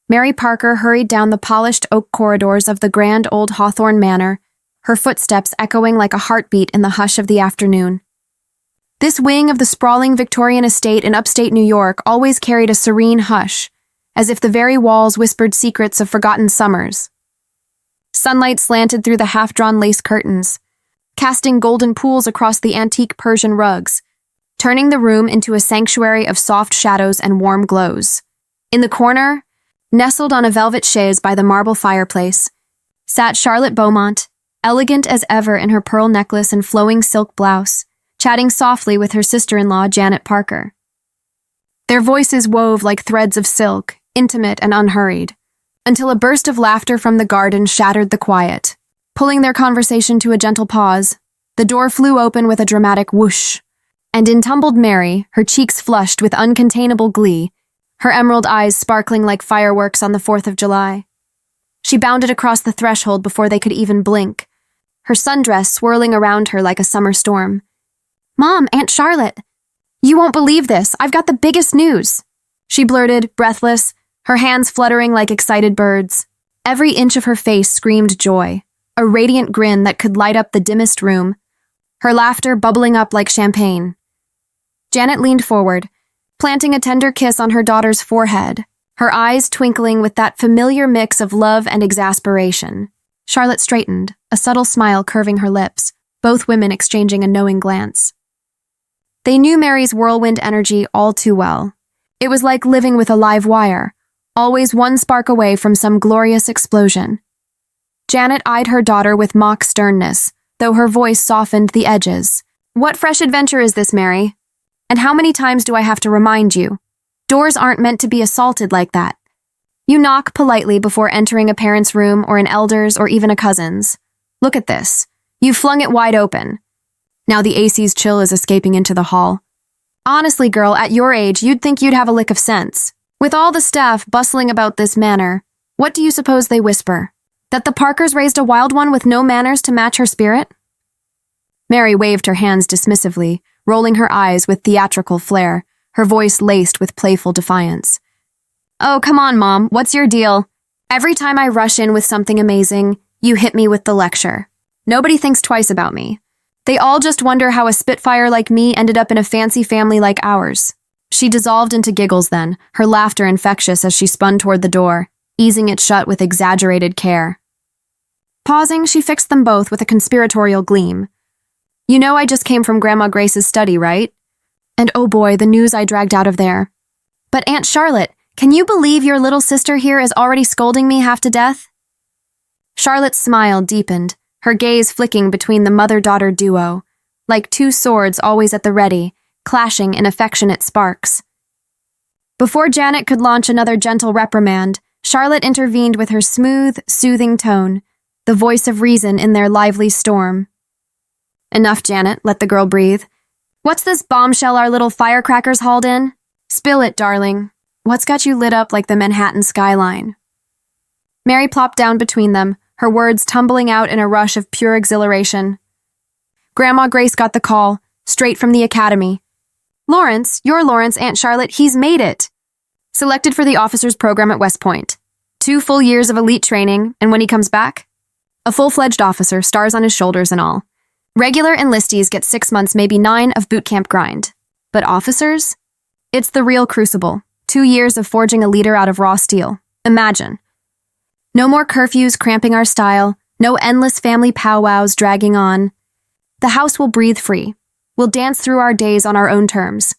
Mary Parker hurried down the polished oak corridors of the grand old Hawthorne Manor, her footsteps echoing like a heartbeat in the hush of the afternoon. This wing of the sprawling Victorian estate in upstate New York always carried a serene hush, as if the very walls whispered secrets of forgotten summers. Sunlight slanted through the half-drawn lace curtains, casting golden pools across the antique Persian rugs, turning the room into a sanctuary of soft shadows and warm glows. In the corner, nestled on a velvet chaise by the marble fireplace, sat Charlotte Beaumont, elegant as ever in her pearl necklace and flowing silk blouse, chatting softly with her sister-in-law, Janet Parker. Their voices wove like threads of silk, intimate and unhurried, until a burst of laughter from the garden shattered the quiet. Pulling their conversation to a gentle pause, the door flew open with a dramatic whoosh, and in tumbled Mary, her cheeks flushed with uncontainable glee, her emerald eyes sparkling like fireworks on the 4th of July. She bounded across the threshold before they could even blink, her sundress swirling around her like a summer storm. "Mom, Aunt Charlotte! You won't believe this, I've got the biggest news!" She blurted, breathless, her hands fluttering like excited birds. Every inch of her face screamed joy, a radiant grin that could light up the dimmest room, her laughter bubbling up like champagne. Janet leaned forward, planting a tender kiss on her daughter's forehead, her eyes twinkling with that familiar mix of love and exasperation. Charlotte straightened, a subtle smile curving her lips, both women exchanging a knowing glance. They knew Mary's whirlwind energy all too well. It was like living with a live wire, always one spark away from some glorious explosion. Janet eyed her daughter with mock sternness, though her voice softened the edges. "What fresh adventure is this, Mary? And how many times do I have to remind you? Doors aren't meant to be assaulted like that. You knock politely before entering a parent's room or an elder's or even a cousin's. Look at this. You flung it wide open. Now the AC's chill is escaping into the hall. Honestly, girl, at your age, you'd think you'd have a lick of sense. With all the staff bustling about this manor, what do you suppose they whisper? That the Parkers raised a wild one with no manners to match her spirit?" Mary waved her hands dismissively, rolling her eyes with theatrical flair, her voice laced with playful defiance. "Oh, come on, Mom, what's your deal? Every time I rush in with something amazing, you hit me with the lecture. Nobody thinks twice about me. They all just wonder how a spitfire like me ended up in a fancy family like ours." She dissolved into giggles then, her laughter infectious as she spun toward the door, easing it shut with exaggerated care. Pausing, she fixed them both with a conspiratorial gleam. "You know I just came from Grandma Grace's study, right? And oh boy, the news I dragged out of there. But Aunt Charlotte, can you believe your little sister here is already scolding me half to death?" Charlotte's smile deepened, her gaze flicking between the mother-daughter duo, like two swords always at the ready, clashing in affectionate sparks. Before Janet could launch another gentle reprimand, Charlotte intervened with her smooth, soothing tone, the voice of reason in their lively storm. "Enough, Janet, let the girl breathe. What's this bombshell our little firecrackers hauled in? Spill it, darling. What's got you lit up like the Manhattan skyline?" Mary plopped down between them, her words tumbling out in a rush of pure exhilaration. Grandma Grace got the call, straight from the academy. "Lawrence, your Lawrence, Aunt Charlotte, he's made it. Selected for the officers program at West Point. 2 full years of elite training, and when he comes back, a full-fledged officer, stars on his shoulders and all. Regular enlistees get 6 months, maybe 9 of boot camp grind. But officers? It's the real crucible. 2 years of forging a leader out of raw steel. Imagine. No more curfews cramping our style, no endless family powwows dragging on. The house will breathe free. We'll dance through our days on our own terms.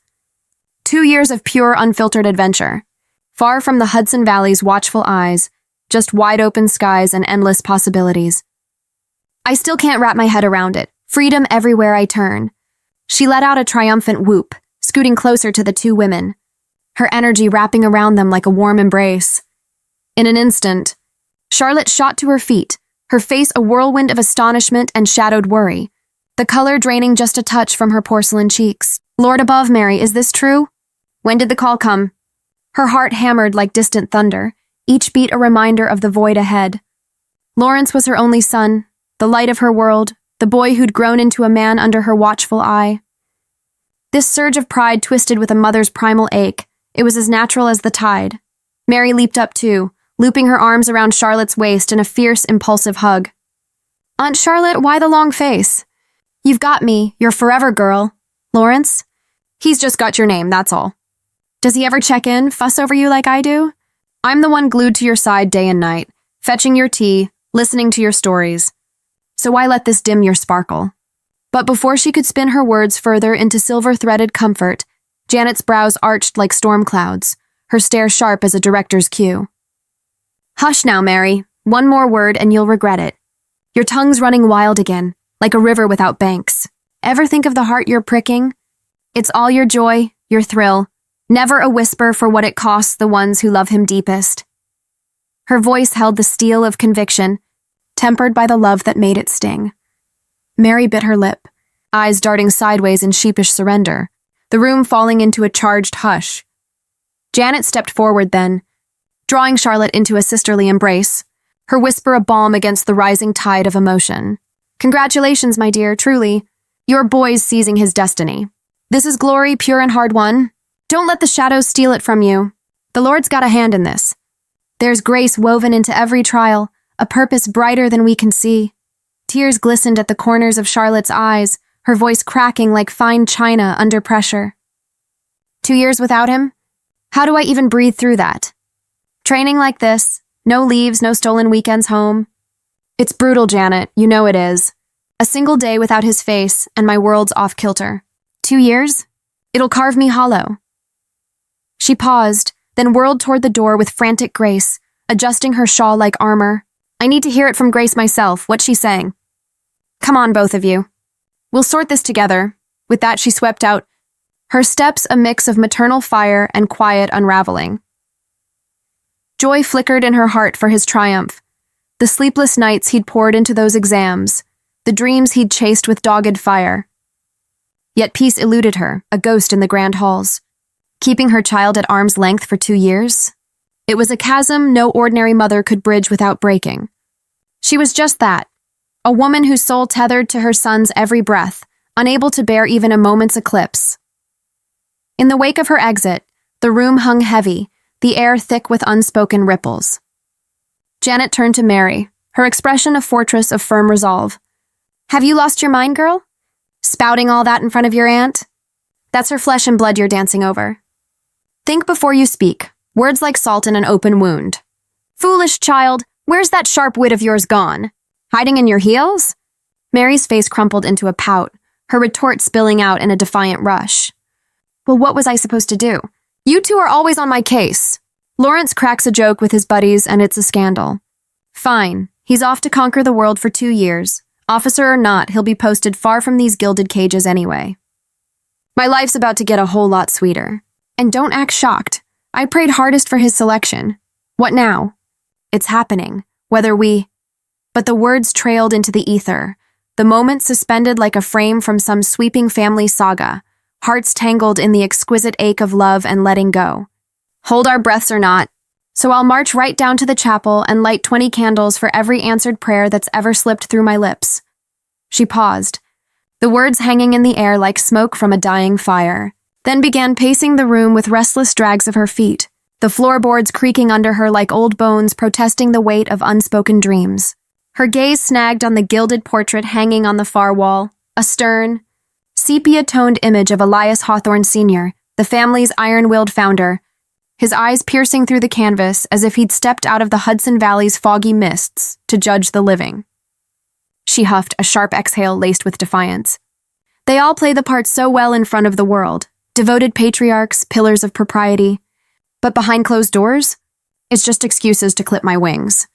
2 years of pure, unfiltered adventure. Far from the Hudson Valley's watchful eyes, just wide-open skies and endless possibilities. I still can't wrap my head around it. Freedom everywhere I turn." She let out a triumphant whoop, scooting closer to the 2 women, her energy wrapping around them like a warm embrace. In an instant, Charlotte shot to her feet, her face a whirlwind of astonishment and shadowed worry, the color draining just a touch from her porcelain cheeks. "Lord above, Mary, is this true? When did the call come?" Her heart hammered like distant thunder, each beat a reminder of the void ahead. Lawrence was her only son, the light of her world, the boy who'd grown into a man under her watchful eye. This surge of pride twisted with a mother's primal ache. It was as natural as the tide. Mary leaped up too, looping her arms around Charlotte's waist in a fierce, impulsive hug. Aunt Charlotte, why the long face? You've got me, your forever girl. Lawrence? He's just got your name, that's all. Does he ever check in, fuss over you like I do? I'm the one glued to your side day and night, fetching your tea, listening to your stories. So why let this dim your sparkle? But before she could spin her words further into silver-threaded comfort, Janet's brows arched like storm clouds, her stare sharp as a director's cue. Hush now, Mary. One more word and you'll regret it. Your tongue's running wild again, like a river without banks. Ever think of the heart you're pricking? It's all your joy, your thrill, never a whisper for what it costs the ones who love him deepest. Her voice held the steel of conviction, tempered by the love that made it sting. Mary bit her lip, eyes darting sideways in sheepish surrender, the room falling into a charged hush. Janet stepped forward then, drawing Charlotte into a sisterly embrace, her whisper a balm against the rising tide of emotion. Congratulations, my dear, truly. Your boy's seizing his destiny. This is glory pure and hard-won. Don't let the shadows steal it from you. The Lord's got a hand in this. There's grace woven into every trial, a purpose brighter than we can see. Tears glistened at the corners of Charlotte's eyes, her voice cracking like fine china under pressure. 2 years without him? How do I even breathe through that? Training like this, no leaves, no stolen weekends home. It's brutal, Janet, you know it is. A single day without his face, and my world's off-kilter. 2 years? It'll carve me hollow. She paused, then whirled toward the door with frantic grace, adjusting her shawl like armor. I need to hear it from Grace myself, what she's saying. Come on, both of you. We'll sort this together. With that, she swept out, her steps a mix of maternal fire and quiet unraveling. Joy flickered in her heart for his triumph. The sleepless nights he'd poured into those exams, the dreams he'd chased with dogged fire. Yet peace eluded her, a ghost in the grand halls. Keeping her child at arm's length for 2 years? It was a chasm no ordinary mother could bridge without breaking. She was just that, a woman whose soul tethered to her son's every breath, unable to bear even a moment's eclipse. In the wake of her exit, the room hung heavy, the air thick with unspoken ripples. Janet turned to Mary, her expression a fortress of firm resolve. Have you lost your mind, girl? Spouting all that in front of your aunt? That's her flesh and blood you're dancing over. Think before you speak, words like salt in an open wound. Foolish child, where's that sharp wit of yours gone? Hiding in your heels? Mary's face crumpled into a pout, her retort spilling out in a defiant rush. Well, what was I supposed to do? You two are always on my case. Lawrence cracks a joke with his buddies and it's a scandal. Fine, he's off to conquer the world for 2 years. Officer or not, he'll be posted far from these gilded cages anyway. My life's about to get a whole lot sweeter. And don't act shocked. I prayed hardest for his selection. What now? It's happening, whether we... But the words trailed into the ether, the moment suspended like a frame from some sweeping family saga, hearts tangled in the exquisite ache of love and letting go. Hold our breaths or not, so I'll march right down to the chapel and light 20 candles for every answered prayer that's ever slipped through my lips. She paused, the words hanging in the air like smoke from a dying fire, then began pacing the room with restless drags of her feet, the floorboards creaking under her like old bones protesting the weight of unspoken dreams. Her gaze snagged on the gilded portrait hanging on the far wall, a stern, sepia-toned image of Elias Hawthorne Sr., the family's iron-willed founder, his eyes piercing through the canvas as if he'd stepped out of the Hudson Valley's foggy mists to judge the living. She huffed, a sharp exhale laced with defiance. They all play the part so well in front of the world, devoted patriarchs, pillars of propriety. But behind closed doors, it's just excuses to clip my wings.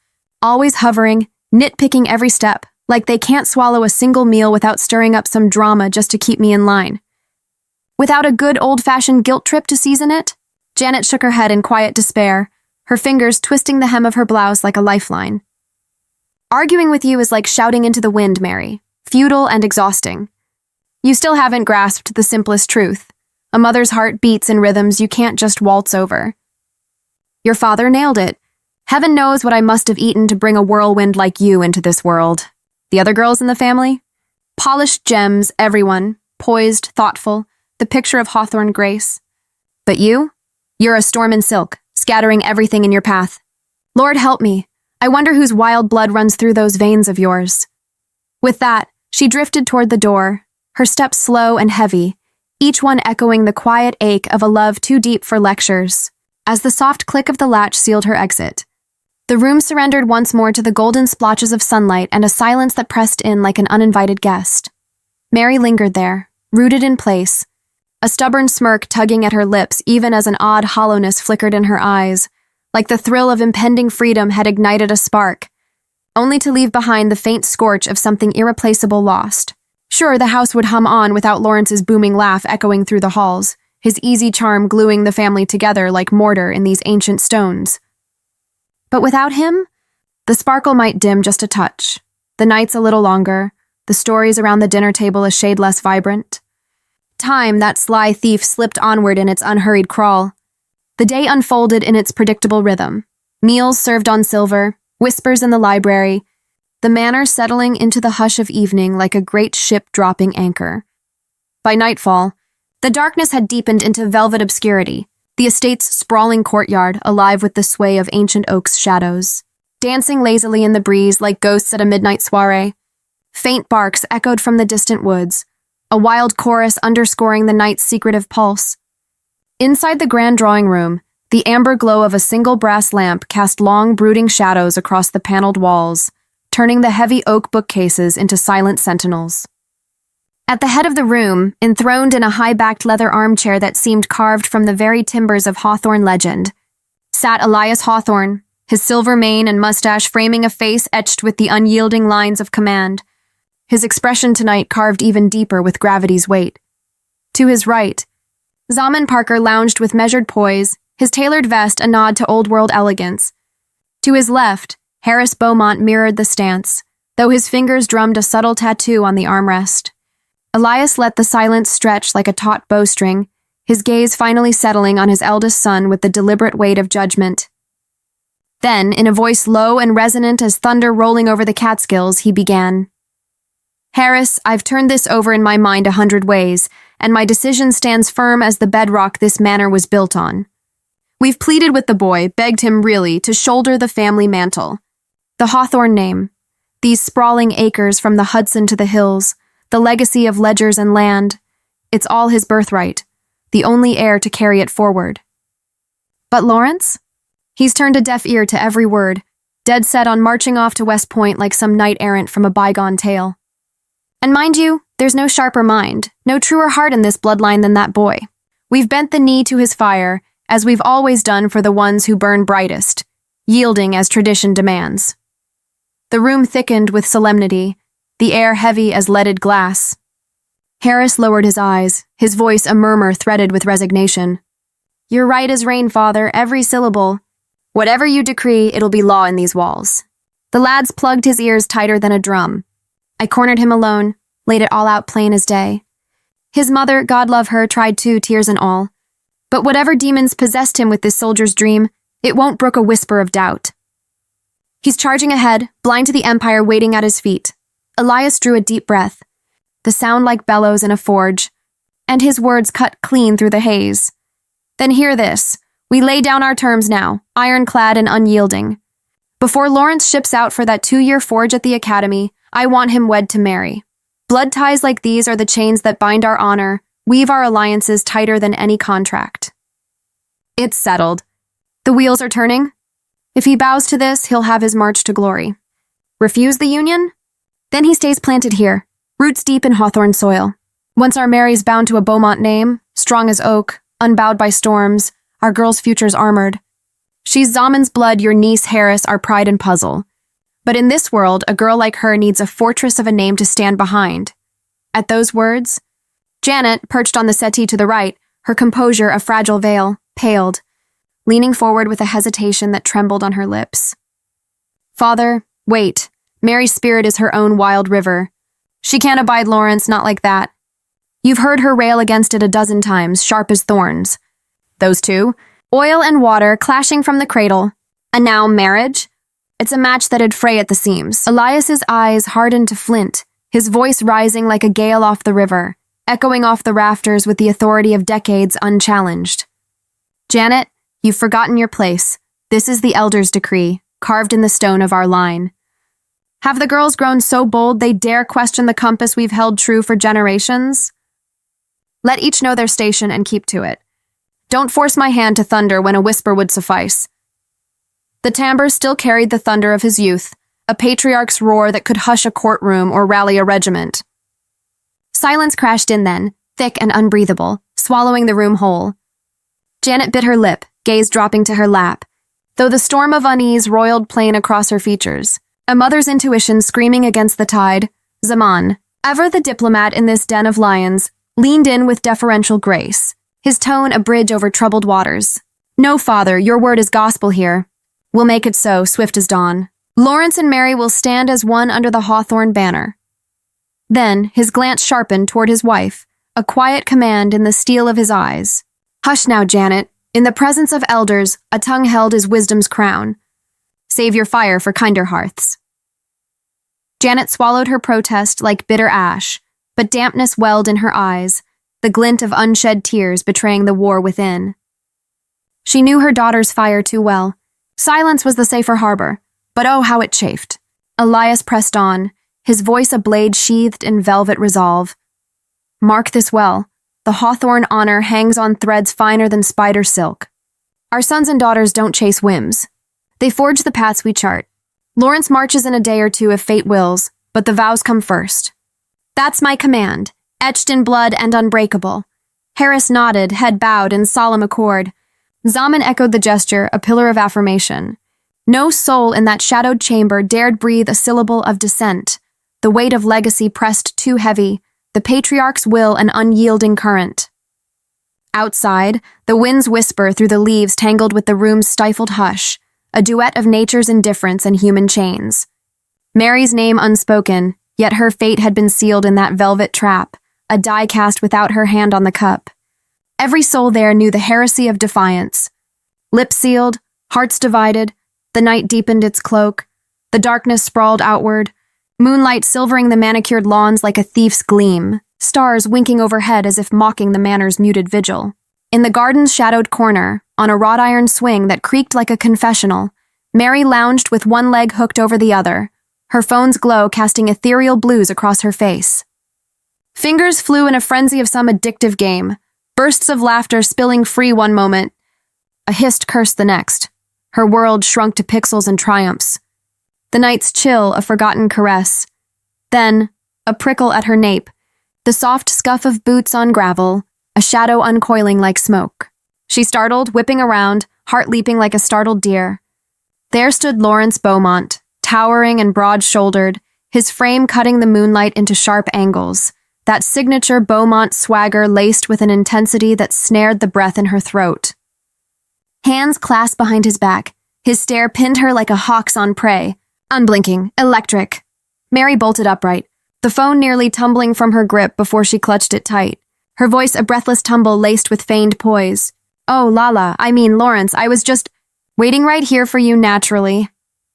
Always hovering, nitpicking every step, like they can't swallow a single meal without stirring up some drama just to keep me in line. Without a good old-fashioned guilt trip to season it? Janet shook her head in quiet despair, her fingers twisting the hem of her blouse like a lifeline. Arguing with you is like shouting into the wind, Mary, futile and exhausting. You still haven't grasped the simplest truth. A mother's heart beats in rhythms you can't just waltz over. Your father nailed it. Heaven knows what I must have eaten to bring a whirlwind like you into this world. The other girls in the family? Polished gems, everyone, poised, thoughtful, the picture of Hawthorne grace. But you? You're a storm in silk, scattering everything in your path. Lord help me. I wonder whose wild blood runs through those veins of yours. With that, she drifted toward the door, her steps slow and heavy, each one echoing the quiet ache of a love too deep for lectures. As the soft click of the latch sealed her exit, the room surrendered once more to the golden splotches of sunlight and a silence that pressed in like an uninvited guest. Mary lingered there, rooted in place, a stubborn smirk tugging at her lips even as an odd hollowness flickered in her eyes, like the thrill of impending freedom had ignited a spark, only to leave behind the faint scorch of something irreplaceable lost. Sure, the house would hum on without Lawrence's booming laugh echoing through the halls, his easy charm gluing the family together like mortar in these ancient stones. But without him, the sparkle might dim just a touch, the nights a little longer, the stories around the dinner table a shade less vibrant. Time, that sly thief, slipped onward in its unhurried crawl. The day unfolded in its predictable rhythm. Meals served on silver, whispers in the library, the manor settling into the hush of evening like a great ship dropping anchor. By nightfall, the darkness had deepened into velvet obscurity, the estate's sprawling courtyard alive with the sway of ancient oak's shadows, dancing lazily in the breeze like ghosts at a midnight soiree. Faint barks echoed from the distant woods, a wild chorus underscoring the night's secretive pulse. Inside the grand drawing room, the amber glow of a single brass lamp cast long, brooding shadows across the paneled walls, turning the heavy oak bookcases into silent sentinels. At the head of the room, enthroned in a high-backed leather armchair that seemed carved from the very timbers of Hawthorne legend, sat Elias Hawthorne, his silver mane and mustache framing a face etched with the unyielding lines of command, his expression tonight carved even deeper with gravity's weight. To his right, Zaman Parker lounged with measured poise, his tailored vest a nod to old-world elegance. To his left, Harris Beaumont mirrored the stance, though his fingers drummed a subtle tattoo on the armrest. Elias let the silence stretch like a taut bowstring, his gaze finally settling on his eldest son with the deliberate weight of judgment. Then, in a voice low and resonant as thunder rolling over the Catskills, he began. Harris, I've turned this over in my mind 100 ways, and my decision stands firm as the bedrock this manor was built on. We've pleaded with the boy, begged him really, to shoulder the family mantle. The Hawthorne name, these sprawling acres from the Hudson to the hills, the legacy of ledgers and land, it's all his birthright, the only heir to carry it forward. But Lawrence? He's turned a deaf ear to every word, dead set on marching off to West Point like some knight-errant from a bygone tale. And mind you, there's no sharper mind, no truer heart in this bloodline than that boy. We've bent the knee to his fire, as we've always done for the ones who burn brightest, yielding as tradition demands. The room thickened with solemnity, the air heavy as leaded glass. Harris lowered his eyes, his voice a murmur threaded with resignation. You're right as rain, father, every syllable. Whatever you decree, it'll be law in these walls. The lad's plugged his ears tighter than a drum. I cornered him alone, laid it all out plain as day. His mother, God love her, tried too, tears and all. But whatever demons possessed him with this soldier's dream, it won't brook a whisper of doubt. He's charging ahead, blind to the empire waiting at his feet. Elias drew a deep breath, the sound like bellows in a forge, and his words cut clean through the haze. Then hear this. We lay down our terms now, ironclad and unyielding. Before Lawrence ships out for that 2-year forge at the academy, I want him wed to Mary. Blood ties like these are the chains that bind our honor, weave our alliances tighter than any contract. It's settled. The wheels are turning. If he bows to this, he'll have his march to glory. Refuse the union? Then he stays planted here, roots deep in Hawthorne soil. Once our Mary's bound to a Beaumont name, strong as oak, unbowed by storms, our girl's future's armored. She's Zaman's blood, your niece Harris, our pride and puzzle. But in this world, a girl like her needs a fortress of a name to stand behind. At those words, Janet, perched on the settee to the right, her composure a fragile veil, paled, leaning forward with a hesitation that trembled on her lips. Father, wait. Mary's spirit is her own wild river. She can't abide Lawrence, not like that. You've heard her rail against it a dozen times, sharp as thorns. Those two, oil and water clashing from the cradle. And now marriage? It's a match that'd fray at the seams. Elias's eyes hardened to flint, his voice rising like a gale off the river, echoing off the rafters with the authority of decades unchallenged. Janet, you've forgotten your place. This is the elder's decree. carved in the stone of our line. Have the girls grown so bold they dare question the compass we've held true for generations? Let each know their station and keep to it. Don't force my hand to thunder when a whisper would suffice. The timbre still carried the thunder of his youth, a patriarch's roar that could hush a courtroom or rally a regiment. Silence crashed in then, thick and unbreathable, swallowing the room whole. Janet bit her lip, gaze dropping to her lap, though the storm of unease roiled plain across her features. A mother's intuition screaming against the tide, Zaman, ever the diplomat in this den of lions, leaned in with deferential grace, his tone a bridge over troubled waters. No, father, your word is gospel here. We'll make it so, swift as dawn. Lawrence and Mary will stand as one under the hawthorn banner. Then, his glance sharpened toward his wife, a quiet command in the steel of his eyes. Hush now, Janet. In the presence of elders, a tongue held is wisdom's crown. Save your fire for kinder hearths. Janet swallowed her protest like bitter ash, but dampness welled in her eyes, the glint of unshed tears betraying the war within. She knew her daughter's fire too well. Silence was the safer harbor, but oh, how it chafed. Elias pressed on, his voice a blade sheathed in velvet resolve. Mark this well, the hawthorn honor hangs on threads finer than spider silk. Our sons and daughters don't chase whims. They forge the paths we chart. Lawrence marches in a day or two if fate wills, but the vows come first. That's my command, etched in blood and unbreakable. Harris nodded, head bowed in solemn accord. Zaman echoed the gesture, a pillar of affirmation. No soul in that shadowed chamber dared breathe a syllable of dissent. The weight of legacy pressed too heavy, the patriarch's will an unyielding current. Outside, the winds whisper through the leaves tangled with the room's stifled hush, a duet of nature's indifference and human chains. Mary's name unspoken, yet her fate had been sealed in that velvet trap, a die cast without her hand on the cup. Every soul there knew the heresy of defiance. Lips sealed, hearts divided, the night deepened its cloak, the darkness sprawled outward, moonlight silvering the manicured lawns like a thief's gleam, stars winking overhead as if mocking the manor's muted vigil. In the garden's shadowed corner, on a wrought iron swing that creaked like a confessional, Mary lounged with one leg hooked over the other, her phone's glow casting ethereal blues across her face. Fingers flew in a frenzy of some addictive game, bursts of laughter spilling free one moment, a hissed curse the next. Her world shrunk to pixels and triumphs. The night's chill, a forgotten caress. Then, a prickle at her nape, the soft scuff of boots on gravel, a shadow uncoiling like smoke. She startled, whipping around, heart leaping like a startled deer. There stood Lawrence Beaumont, towering and broad-shouldered, his frame cutting the moonlight into sharp angles, that signature Beaumont swagger laced with an intensity that snared the breath in her throat. Hands clasped behind his back, his stare pinned her like a hawk's on prey, unblinking, electric. Mary bolted upright, the phone nearly tumbling from her grip before she clutched it tight, her voice a breathless tumble laced with feigned poise. Oh, Lawrence, I was just waiting right here for you naturally.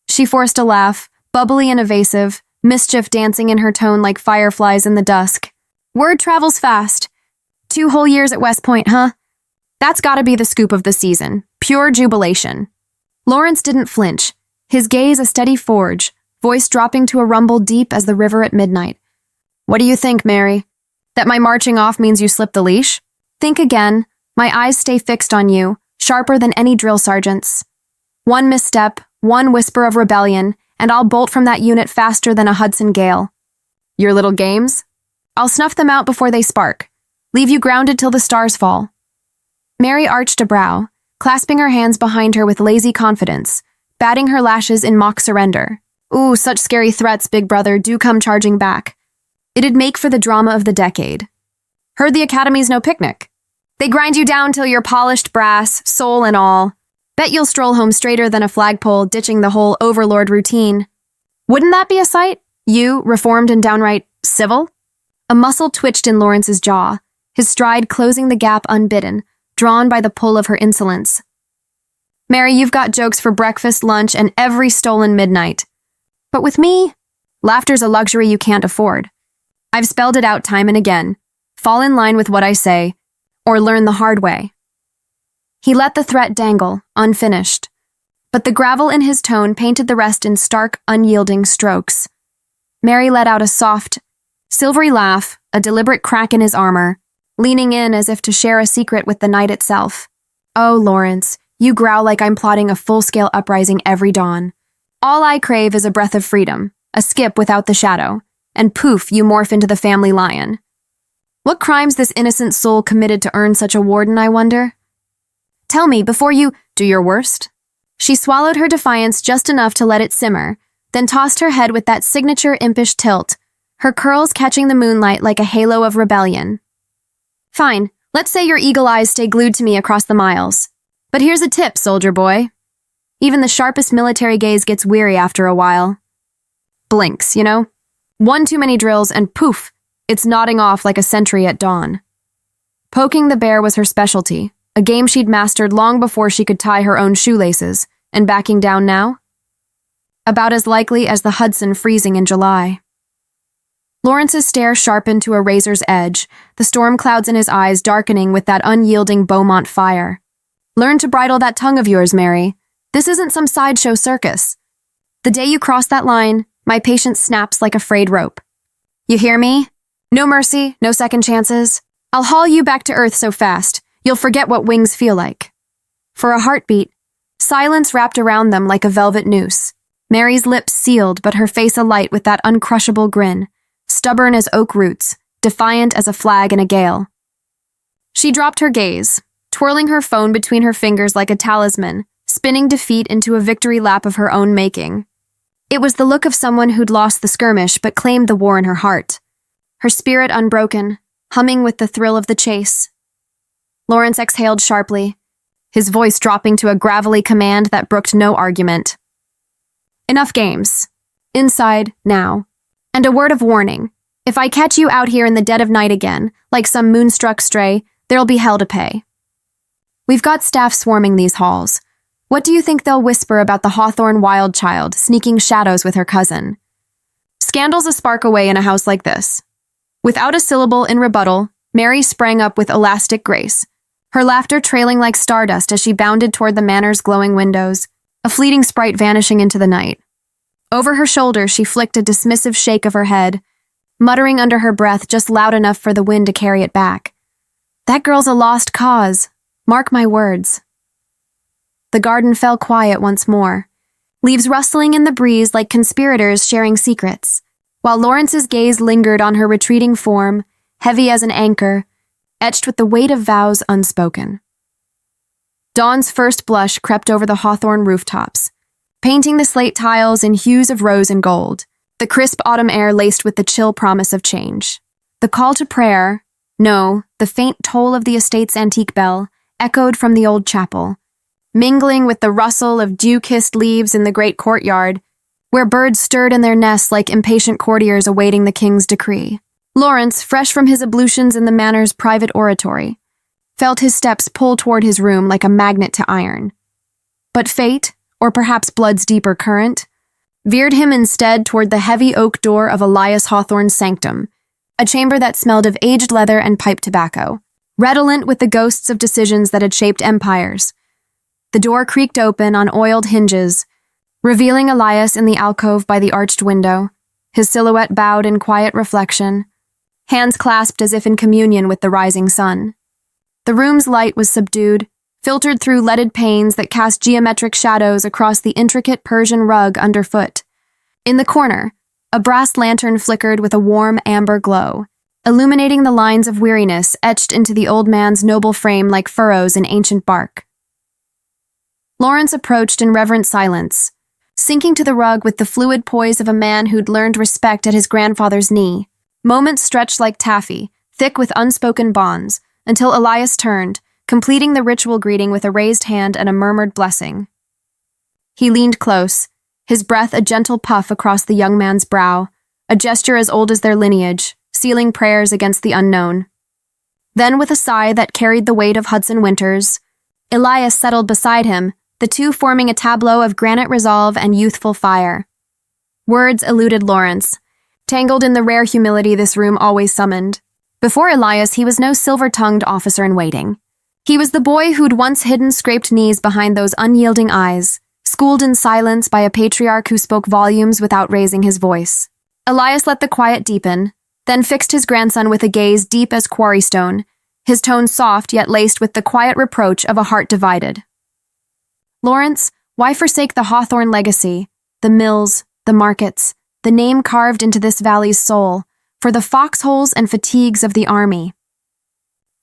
She forced a laugh, bubbly and evasive, mischief dancing in her tone like fireflies in the dusk. Word travels fast. 2 whole years at West Point, huh? That's gotta be the scoop of the season. Pure jubilation. Lawrence didn't flinch, his gaze a steady forge, voice dropping to a rumble deep as the river at midnight. What do you think, Mary? That my marching off means you slip the leash? Think again. My eyes stay fixed on you, sharper than any drill sergeant's. One misstep, one whisper of rebellion, and I'll bolt from that unit faster than a Hudson gale. Your little games? I'll snuff them out before they spark. Leave you grounded till the stars fall. Mary arched a brow, clasping her hands behind her with lazy confidence, batting her lashes in mock surrender. Ooh, such scary threats, big brother, do come charging back. It'd make for the drama of the decade. Heard the Academy's no picnic. They grind you down till you're polished brass, soul and all. Bet you'll stroll home straighter than a flagpole, ditching the whole overlord routine. Wouldn't that be a sight? You, reformed and downright civil? A muscle twitched in Lawrence's jaw, his stride closing the gap unbidden, drawn by the pull of her insolence. Mary, you've got jokes for breakfast, lunch, and every stolen midnight. But with me, laughter's a luxury you can't afford. I've spelled it out time and again. Fall in line with what I say, or learn the hard way. He let the threat dangle, unfinished. but the gravel in his tone painted the rest in stark, unyielding strokes. Mary let out a soft, silvery laugh, a deliberate crack in his armor, leaning in as if to share a secret with the night itself. Oh, Lawrence, you growl like I'm plotting a full-scale uprising every dawn. All I crave is a breath of freedom, a skip without the shadow, and poof, you morph into the family lion. What crimes this innocent soul committed to earn such a warden, I wonder? Tell me, before you do your worst. She swallowed her defiance just enough to let it simmer, then tossed her head with that signature impish tilt, her curls catching the moonlight like a halo of rebellion. Fine, let's say your eagle eyes stay glued to me across the miles. But here's a tip, soldier boy. Even the sharpest military gaze gets weary after a while. Blinks, you know? One too many drills and poof, it's nodding off like a sentry at dawn. Poking the bear was her specialty, a game she'd mastered long before she could tie her own shoelaces, and backing down now? About as likely as the Hudson freezing in July. Lawrence's stare sharpened to a razor's edge, the storm clouds in his eyes darkening with that unyielding Beaumont fire. Learn to bridle that tongue of yours, Mary. This isn't some sideshow circus. The day you cross that line, my patience snaps like a frayed rope. You hear me? No mercy, no second chances. I'll haul you back to earth so fast, you'll forget what wings feel like. For a heartbeat, silence wrapped around them like a velvet noose. Mary's lips sealed, but her face alight with that uncrushable grin, stubborn as oak roots, defiant as a flag in a gale. She dropped her gaze, twirling her phone between her fingers like a talisman, spinning defeat into a victory lap of her own making. It was the look of someone who'd lost the skirmish but claimed the war in her heart. Her spirit unbroken, humming with the thrill of the chase. Lawrence exhaled sharply, his voice dropping to a gravelly command that brooked no argument. Enough games. Inside, now. And a word of warning. If I catch you out here in the dead of night again, like some moonstruck stray, there'll be hell to pay. We've got staff swarming these halls. What do you think they'll whisper about the Hawthorne wild child sneaking shadows with her cousin? Scandal's a spark away in a house like this. Without a syllable in rebuttal, Mary sprang up with elastic grace, her laughter trailing like stardust as she bounded toward the manor's glowing windows, a fleeting sprite vanishing into the night. Over her shoulder, she flicked a dismissive shake of her head, muttering under her breath just loud enough for the wind to carry it back. That girl's a lost cause. Mark my words. The garden fell quiet once more, leaves rustling in the breeze like conspirators sharing secrets, while Lawrence's gaze lingered on her retreating form, heavy as an anchor, etched with the weight of vows unspoken. Dawn's first blush crept over the Hawthorne rooftops, painting the slate tiles in hues of rose and gold, the crisp autumn air laced with the chill promise of change. The call to prayer, no, the faint toll of the estate's antique bell, echoed from the old chapel, mingling with the rustle of dew-kissed leaves in the great courtyard, where birds stirred in their nests like impatient courtiers awaiting the king's decree. Lawrence, fresh from his ablutions in the manor's private oratory, felt his steps pull toward his room like a magnet to iron. But fate, or perhaps blood's deeper current, veered him instead toward the heavy oak door of Elias Hawthorne's sanctum, a chamber that smelled of aged leather and pipe tobacco, redolent with the ghosts of decisions that had shaped empires. The door creaked open on oiled hinges, revealing Elias in the alcove by the arched window, his silhouette bowed in quiet reflection, hands clasped as if in communion with the rising sun. The room's light was subdued, filtered through leaded panes that cast geometric shadows across the intricate Persian rug underfoot. In the corner, a brass lantern flickered with a warm amber glow, illuminating the lines of weariness etched into the old man's noble frame like furrows in ancient bark. Lawrence approached in reverent silence, sinking to the rug with the fluid poise of a man who'd learned respect at his grandfather's knee. Moments stretched like taffy, thick with unspoken bonds, until Elias turned, completing the ritual greeting with a raised hand and a murmured blessing. He leaned close, his breath a gentle puff across the young man's brow, a gesture as old as their lineage, sealing prayers against the unknown. Then, with a sigh that carried the weight of Hudson winters, Elias settled beside him, the two forming a tableau of granite resolve and youthful fire. Words eluded Lawrence, tangled in the rare humility this room always summoned. Before Elias, he was no silver-tongued officer in waiting. He was the boy who'd once hidden scraped knees behind those unyielding eyes, schooled in silence by a patriarch who spoke volumes without raising his voice. Elias let the quiet deepen, then fixed his grandson with a gaze deep as quarry stone, his tone soft yet laced with the quiet reproach of a heart divided. Lawrence, why forsake the Hawthorne legacy, the mills, the markets, the name carved into this valley's soul, for the foxholes and fatigues of the army?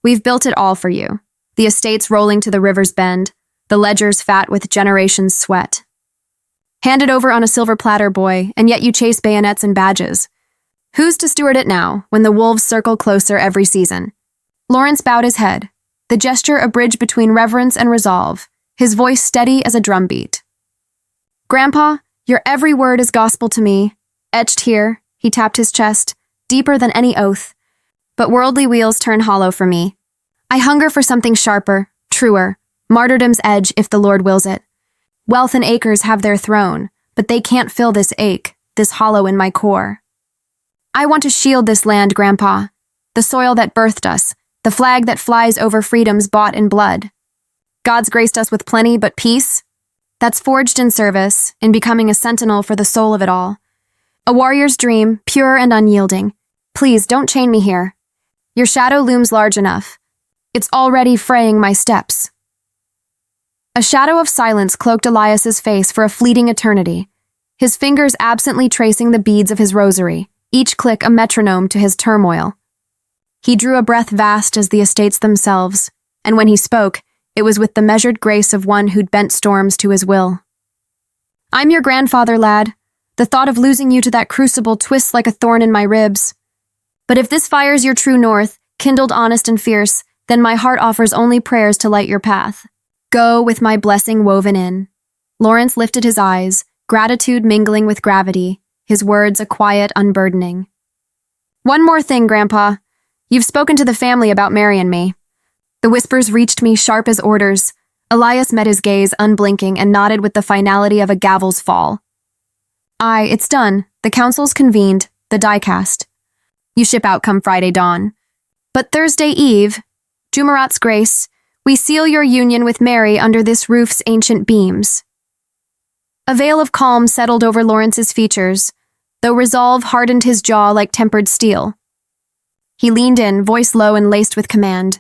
We've built it all for you, the estates rolling to the river's bend, the ledgers fat with generations' sweat. Hand it over on a silver platter, boy, and yet you chase bayonets and badges. Who's to steward it now, when the wolves circle closer every season? Lawrence bowed his head, the gesture a bridge between reverence and resolve, his voice steady as a drumbeat. Grandpa, your every word is gospel to me, etched here, he tapped his chest, deeper than any oath. But worldly wheels turn hollow for me. I hunger for something sharper, truer, martyrdom's edge if the Lord wills it. Wealth and acres have their throne, but they can't fill this ache, this hollow in my core. I want to shield this land, Grandpa, the soil that birthed us, the flag that flies over freedoms bought in blood. God's graced us with plenty, but peace? That's forged in service, in becoming a sentinel for the soul of it all. A warrior's dream, pure and unyielding. Please, don't chain me here. Your shadow looms large enough. It's already fraying my steps. A shadow of silence cloaked Elias's face for a fleeting eternity, his fingers absently tracing the beads of his rosary, each click a metronome to his turmoil. He drew a breath vast as the estates themselves, and when he spoke, it was with the measured grace of one who'd bent storms to his will. I'm your grandfather, lad. The thought of losing you to that crucible twists like a thorn in my ribs. But if this fire's your true north, kindled honest and fierce, then my heart offers only prayers to light your path. Go with my blessing woven in. Lawrence lifted his eyes, gratitude mingling with gravity, his words a quiet unburdening. One more thing, Grandpa. You've spoken to the family about marrying me. The whispers reached me sharp as orders. Elias met his gaze unblinking and nodded with the finality of a gavel's fall. Aye, it's done. The council's convened, the die cast. You ship out come Friday dawn. But Thursday eve, Jumarat's grace, we seal your union with Mary under this roof's ancient beams. A veil of calm settled over Lawrence's features, though resolve hardened his jaw like tempered steel. He leaned in, voice low and laced with command.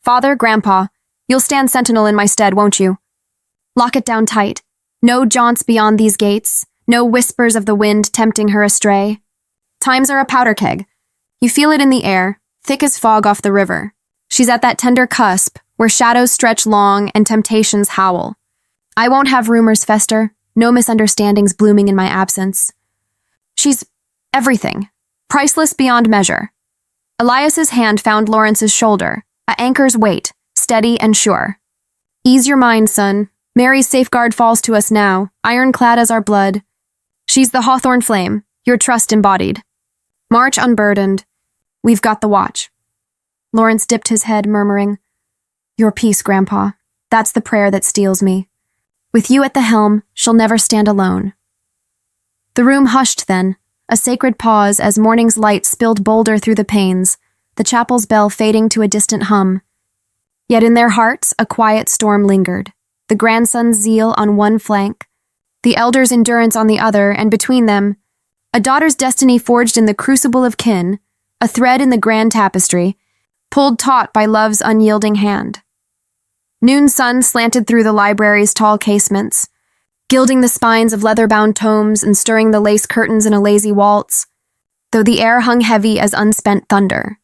Father, Grandpa, you'll stand sentinel in my stead, won't you? Lock it down tight. No jaunts beyond these gates, no whispers of the wind tempting her astray. Times are a powder keg. You feel it in the air, thick as fog off the river. She's at that tender cusp, where shadows stretch long and temptations howl. I won't have rumors fester, no misunderstandings blooming in my absence. She's everything, priceless beyond measure. Elias's hand found Lawrence's shoulder, a anchor's weight, steady and sure. Ease your mind, son. Mary's safeguard falls to us now, ironclad as our blood. She's the Hawthorne flame, your trust embodied. March unburdened. We've got the watch. Lawrence dipped his head, murmuring, Your peace, Grandpa. That's the prayer that steels me. With you at the helm, she'll never stand alone. The room hushed then, a sacred pause as morning's light spilled bolder through the panes, the chapel's bell fading to a distant hum. Yet in their hearts, a quiet storm lingered, the grandson's zeal on one flank, the elder's endurance on the other, and between them, a daughter's destiny forged in the crucible of kin, a thread in the grand tapestry, pulled taut by love's unyielding hand. Noon sun slanted through the library's tall casements, gilding the spines of leather-bound tomes and stirring the lace curtains in a lazy waltz, though the air hung heavy as unspent thunder.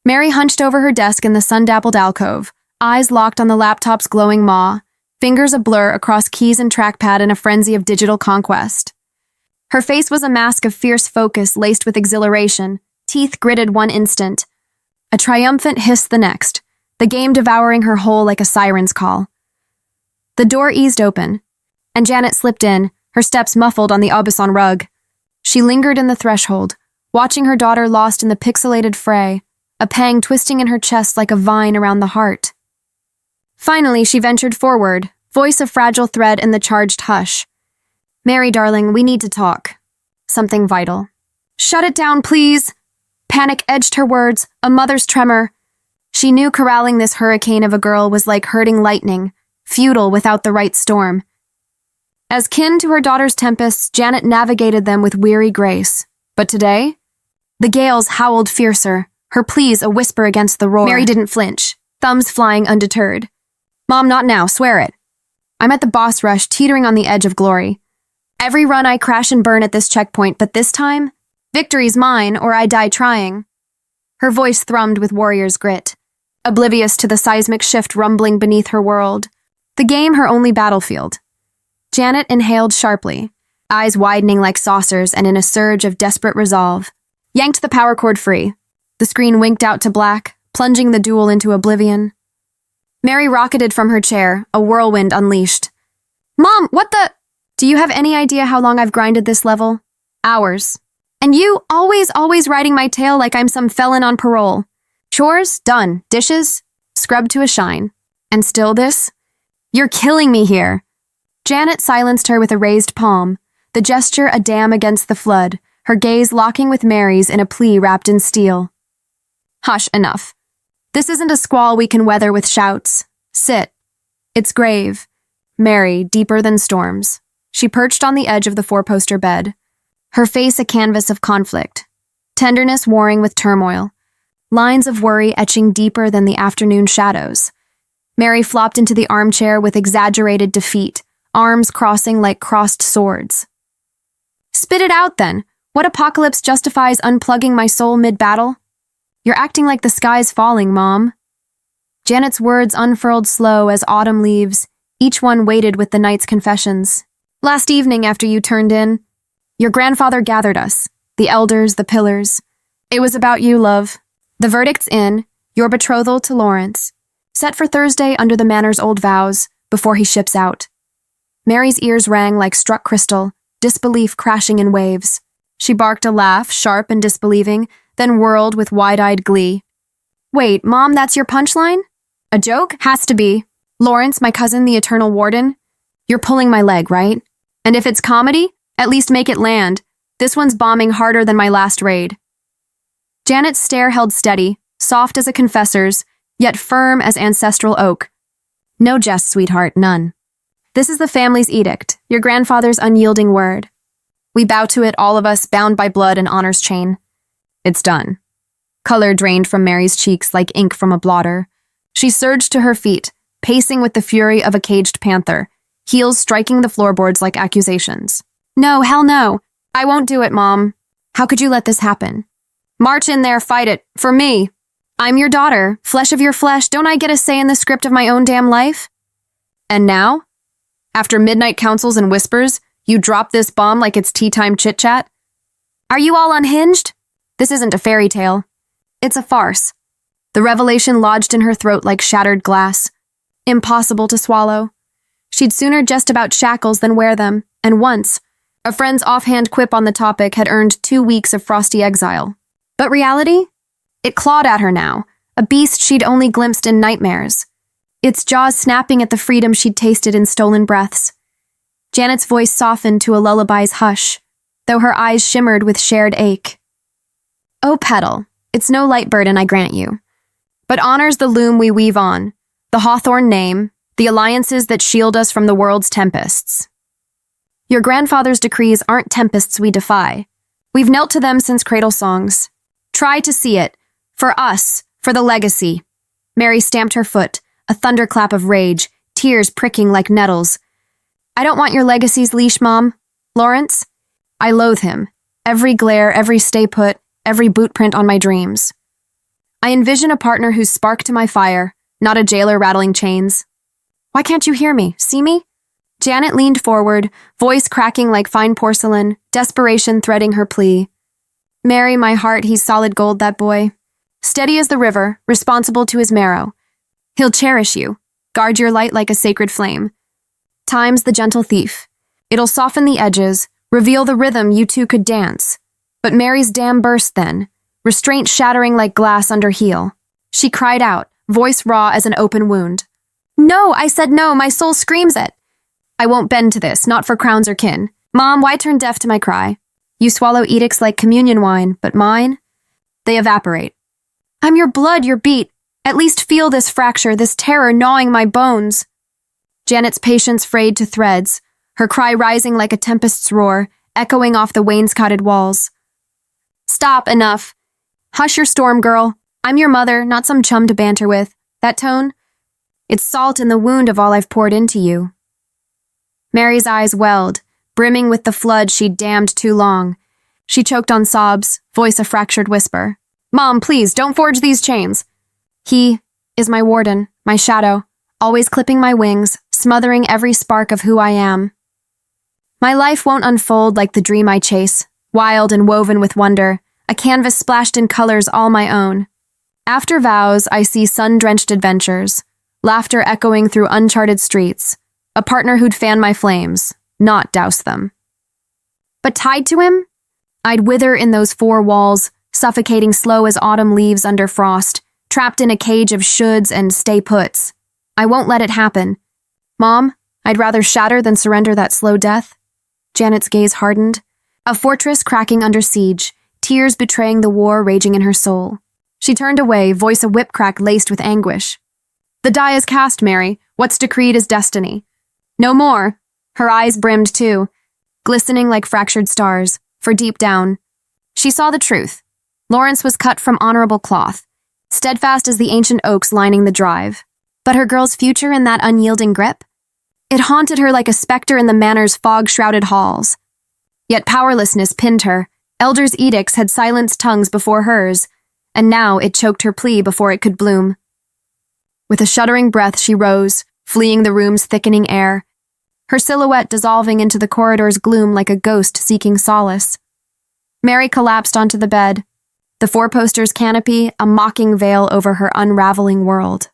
Mary hunched over her desk in the sun-dappled alcove, eyes locked on the laptop's glowing maw, fingers a blur across keys and trackpad in a frenzy of digital conquest. Her face was a mask of fierce focus laced with exhilaration, teeth gritted one instant, a triumphant hiss the next, the game devouring her whole like a siren's call. The door eased open, and Janet slipped in, her steps muffled on the Aubusson rug. She lingered in the threshold, watching her daughter lost in the pixelated fray, a pang twisting in her chest like a vine around the heart. Finally, she ventured forward, voice a fragile thread in the charged hush. Mary, darling, we need to talk. Something vital. Shut it down, please! Panic edged her words, a mother's tremor. She knew corralling this hurricane of a girl was like herding lightning, futile without the right storm. As kin to her daughter's tempests, Janet navigated them with weary grace. But today, the gales howled fiercer, her pleas a whisper against the roar. Mary didn't flinch, thumbs flying undeterred. Mom, not now, swear it. I'm at the boss rush, teetering on the edge of glory. Every run I crash and burn at this checkpoint, but this time, victory's mine or I die trying. Her voice thrummed with warrior's grit, oblivious to the seismic shift rumbling beneath her world. The game her only battlefield. Janet inhaled sharply, eyes widening like saucers and in a surge of desperate resolve. Yanked the power cord free. The screen winked out to black, plunging the duel into oblivion. Mary rocketed from her chair, a whirlwind unleashed. Mom, what the— Do you have any idea how long I've grinded this level? Hours. And you, always riding my tail like I'm some felon on parole. Chores? Done. Dishes? Scrubbed to a shine. And still this? You're killing me here. Janet silenced her with a raised palm, the gesture a dam against the flood, her gaze locking with Mary's in a plea wrapped in steel. Hush, enough. This isn't a squall we can weather with shouts. Sit. It's grave. Mary, deeper than storms. She perched on the edge of the four-poster bed, her face a canvas of conflict, tenderness warring with turmoil, lines of worry etching deeper than the afternoon shadows. Mary flopped into the armchair with exaggerated defeat, arms crossing like crossed swords. Spit it out, then. What apocalypse justifies unplugging my soul mid-battle? You're acting like the sky's falling, Mom. Janet's words unfurled slow as autumn leaves, each one weighted with the night's confessions. Last evening after you turned in, your grandfather gathered us, the elders, the pillars. It was about you, love. The verdict's in, your betrothal to Lawrence, set for Thursday under the manor's old vows, before he ships out. Mary's ears rang like struck crystal, disbelief crashing in waves. She barked a laugh, sharp and disbelieving, then whirled with wide-eyed glee. Wait, Mom, that's your punchline? A joke? Has to be. Lawrence, my cousin, the eternal warden? You're pulling my leg, right? And if it's comedy, at least make it land. This one's bombing harder than my last raid. Janet's stare held steady, soft as a confessor's, yet firm as ancestral oak. No jest, sweetheart, none. This is the family's edict, your grandfather's unyielding word. We bow to it, all of us, bound by blood and honor's chain. It's done. Color drained from Mary's cheeks like ink from a blotter. She surged to her feet, pacing with the fury of a caged panther, heels striking the floorboards like accusations. No, hell no. I won't do it, Mom. How could you let this happen? March in there, fight it. For me. I'm your daughter, flesh of your flesh. Don't I get a say in the script of my own damn life? And now? After midnight councils and whispers, you drop this bomb like it's tea-time chit-chat? Are you all unhinged? This isn't a fairy tale. It's a farce. The revelation lodged in her throat like shattered glass. Impossible to swallow. She'd sooner jest about shackles than wear them, and once, a friend's offhand quip on the topic had earned 2 weeks of frosty exile. But reality? It clawed at her now, a beast she'd only glimpsed in nightmares. Its jaws snapping at the freedom she'd tasted in stolen breaths. Janet's voice softened to a lullaby's hush, though her eyes shimmered with shared ache. Oh, petal, it's no light burden, I grant you, but honors the loom we weave on, the hawthorn name, the alliances that shield us from the world's tempests. Your grandfather's decrees aren't tempests we defy. We've knelt to them since cradle songs. Try to see it. For us, for the legacy. Mary stamped her foot, a thunderclap of rage, tears pricking like nettles. I don't want your legacy's leash, Mom. Lawrence? I loathe him. Every glare, every stay put, every boot print on my dreams. I envision a partner who's spark to my fire, not a jailer rattling chains. Why can't you hear me? See me? Janet leaned forward, voice cracking like fine porcelain, desperation threading her plea. Mary, my heart, he's solid gold, that boy. Steady as the river, responsible to his marrow. He'll cherish you, guard your light like a sacred flame. Time's the gentle thief. It'll soften the edges, reveal the rhythm you two could dance. But Mary's dam burst then, restraint shattering like glass under heel. She cried out, voice raw as an open wound. No, I said no, my soul screams it. I won't bend to this, not for crowns or kin. Mom, why turn deaf to my cry? You swallow edicts like communion wine, but mine? They evaporate. I'm your blood, your beat. At least feel this fracture, this terror gnawing my bones. Janet's patience frayed to threads, her cry rising like a tempest's roar, echoing off the wainscoted walls. Stop, enough. Hush your storm, girl. I'm your mother, not some chum to banter with. That tone? It's salt in the wound of all I've poured into you. Mary's eyes welled, brimming with the flood she'd dammed too long. She choked on sobs, voice a fractured whisper. Mom, please, don't forge these chains. He is my warden, my shadow, always clipping my wings, smothering every spark of who I am. My life won't unfold like the dream I chase, wild and woven with wonder, a canvas splashed in colors all my own. After vows, I see sun-drenched adventures, laughter echoing through uncharted streets, a partner who'd fan my flames, not douse them. But tied to him, I'd wither in those four walls, suffocating slow as autumn leaves under frost, trapped in a cage of shoulds and stay-puts. I won't let it happen. Mom, I'd rather shatter than surrender that slow death. Janet's gaze hardened. A fortress cracking under siege, tears betraying the war raging in her soul. She turned away, voice a whip crack laced with anguish. The die is cast, Mary. What's decreed is destiny. No more. Her eyes brimmed too, glistening like fractured stars, for deep down, she saw the truth. Lawrence was cut from honorable cloth, steadfast as the ancient oaks lining the drive. But her girl's future in that unyielding grip? It haunted her like a specter in the manor's fog-shrouded halls. Yet powerlessness pinned her. Elders' edicts had silenced tongues before hers, and now it choked her plea before it could bloom. With a shuddering breath, she rose, fleeing the room's thickening air, her silhouette dissolving into the corridor's gloom like a ghost seeking solace. Mary collapsed onto the bed, the four-poster's canopy a mocking veil over her unraveling world.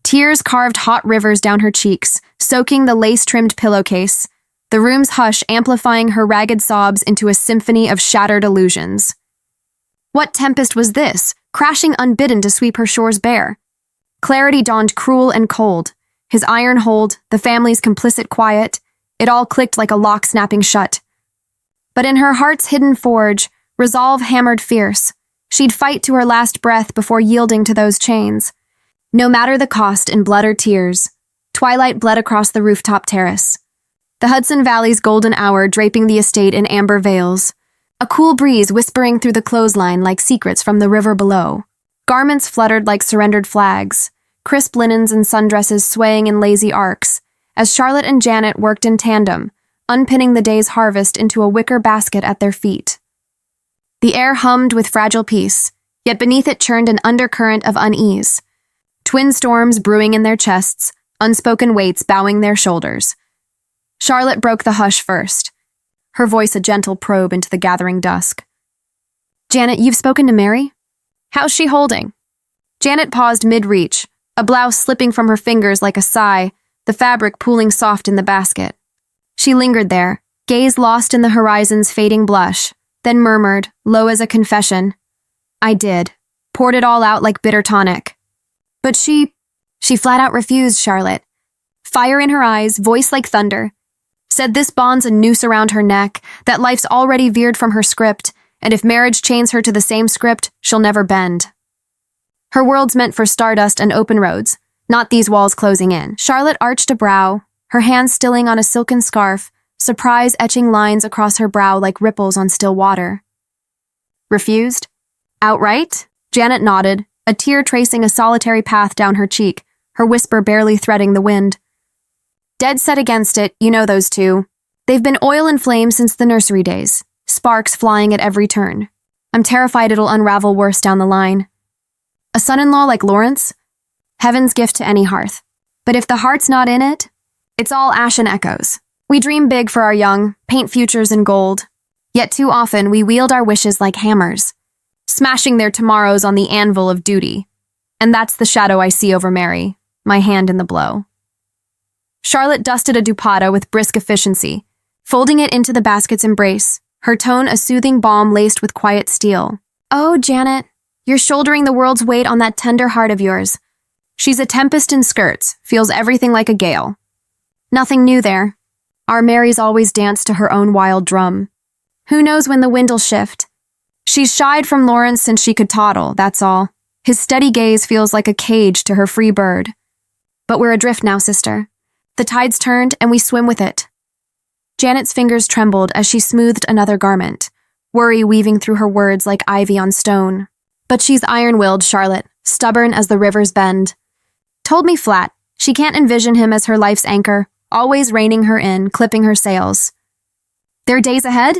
Tears carved hot rivers down her cheeks, soaking the lace-trimmed pillowcase, the room's hush amplifying her ragged sobs into a symphony of shattered illusions. What tempest was this, crashing unbidden to sweep her shores bare? Clarity dawned cruel and cold, his iron hold, the family's complicit quiet, it all clicked like a lock snapping shut. But in her heart's hidden forge, resolve hammered fierce. She'd fight to her last breath before yielding to those chains. No matter the cost in blood or tears, twilight bled across the rooftop terrace. The Hudson Valley's golden hour draping the estate in amber veils. A cool breeze whispering through the clothesline like secrets from the river below. Garments fluttered like surrendered flags, crisp linens and sundresses swaying in lazy arcs, as Charlotte and Janet worked in tandem, unpinning the day's harvest into a wicker basket at their feet. The air hummed with fragile peace, yet beneath it churned an undercurrent of unease. Twin storms brewing in their chests, unspoken weights bowing their shoulders. Charlotte broke the hush first, her voice a gentle probe into the gathering dusk. Janet, you've spoken to Mary? How's she holding? Janet paused mid-reach, a blouse slipping from her fingers like a sigh, the fabric pooling soft in the basket. She lingered there, gaze lost in the horizon's fading blush, then murmured, low as a confession. I did. Poured it all out like bitter tonic. But she flat out refused, Charlotte. Fire in her eyes, voice like thunder. Said this bond's a noose around her neck, that life's already veered from her script, and if marriage chains her to the same script, she'll never bend. Her world's meant for stardust and open roads, not these walls closing in. Charlotte arched a brow, her hand stilling on a silken scarf, surprise etching lines across her brow like ripples on still water. Refused? Outright? Janet nodded, a tear tracing a solitary path down her cheek, her whisper barely threading the wind. Dead set against it, you know those two. They've been oil and flame since the nursery days, sparks flying at every turn. I'm terrified it'll unravel worse down the line. A son-in-law like Lawrence? Heaven's gift to any hearth. But if the heart's not in it, it's all ashen echoes. We dream big for our young, paint futures in gold. Yet too often we wield our wishes like hammers, smashing their tomorrows on the anvil of duty. And that's the shadow I see over Mary, my hand in the blow. Charlotte dusted a dupatta with brisk efficiency, folding it into the basket's embrace, her tone a soothing balm laced with quiet steel. Oh, Janet, you're shouldering the world's weight on that tender heart of yours. She's a tempest in skirts, feels everything like a gale. Nothing new there. Our Mary's always danced to her own wild drum. Who knows when the wind'll shift? She's shied from Lawrence since she could toddle, that's all. His steady gaze feels like a cage to her free bird. But we're adrift now, sister. The tide's turned and we swim with it. Janet's fingers trembled as she smoothed another garment, worry weaving through her words like ivy on stone. But she's iron-willed, Charlotte, stubborn as the river's bend. Told me flat, she can't envision him as her life's anchor, always reining her in, clipping her sails. There are days ahead?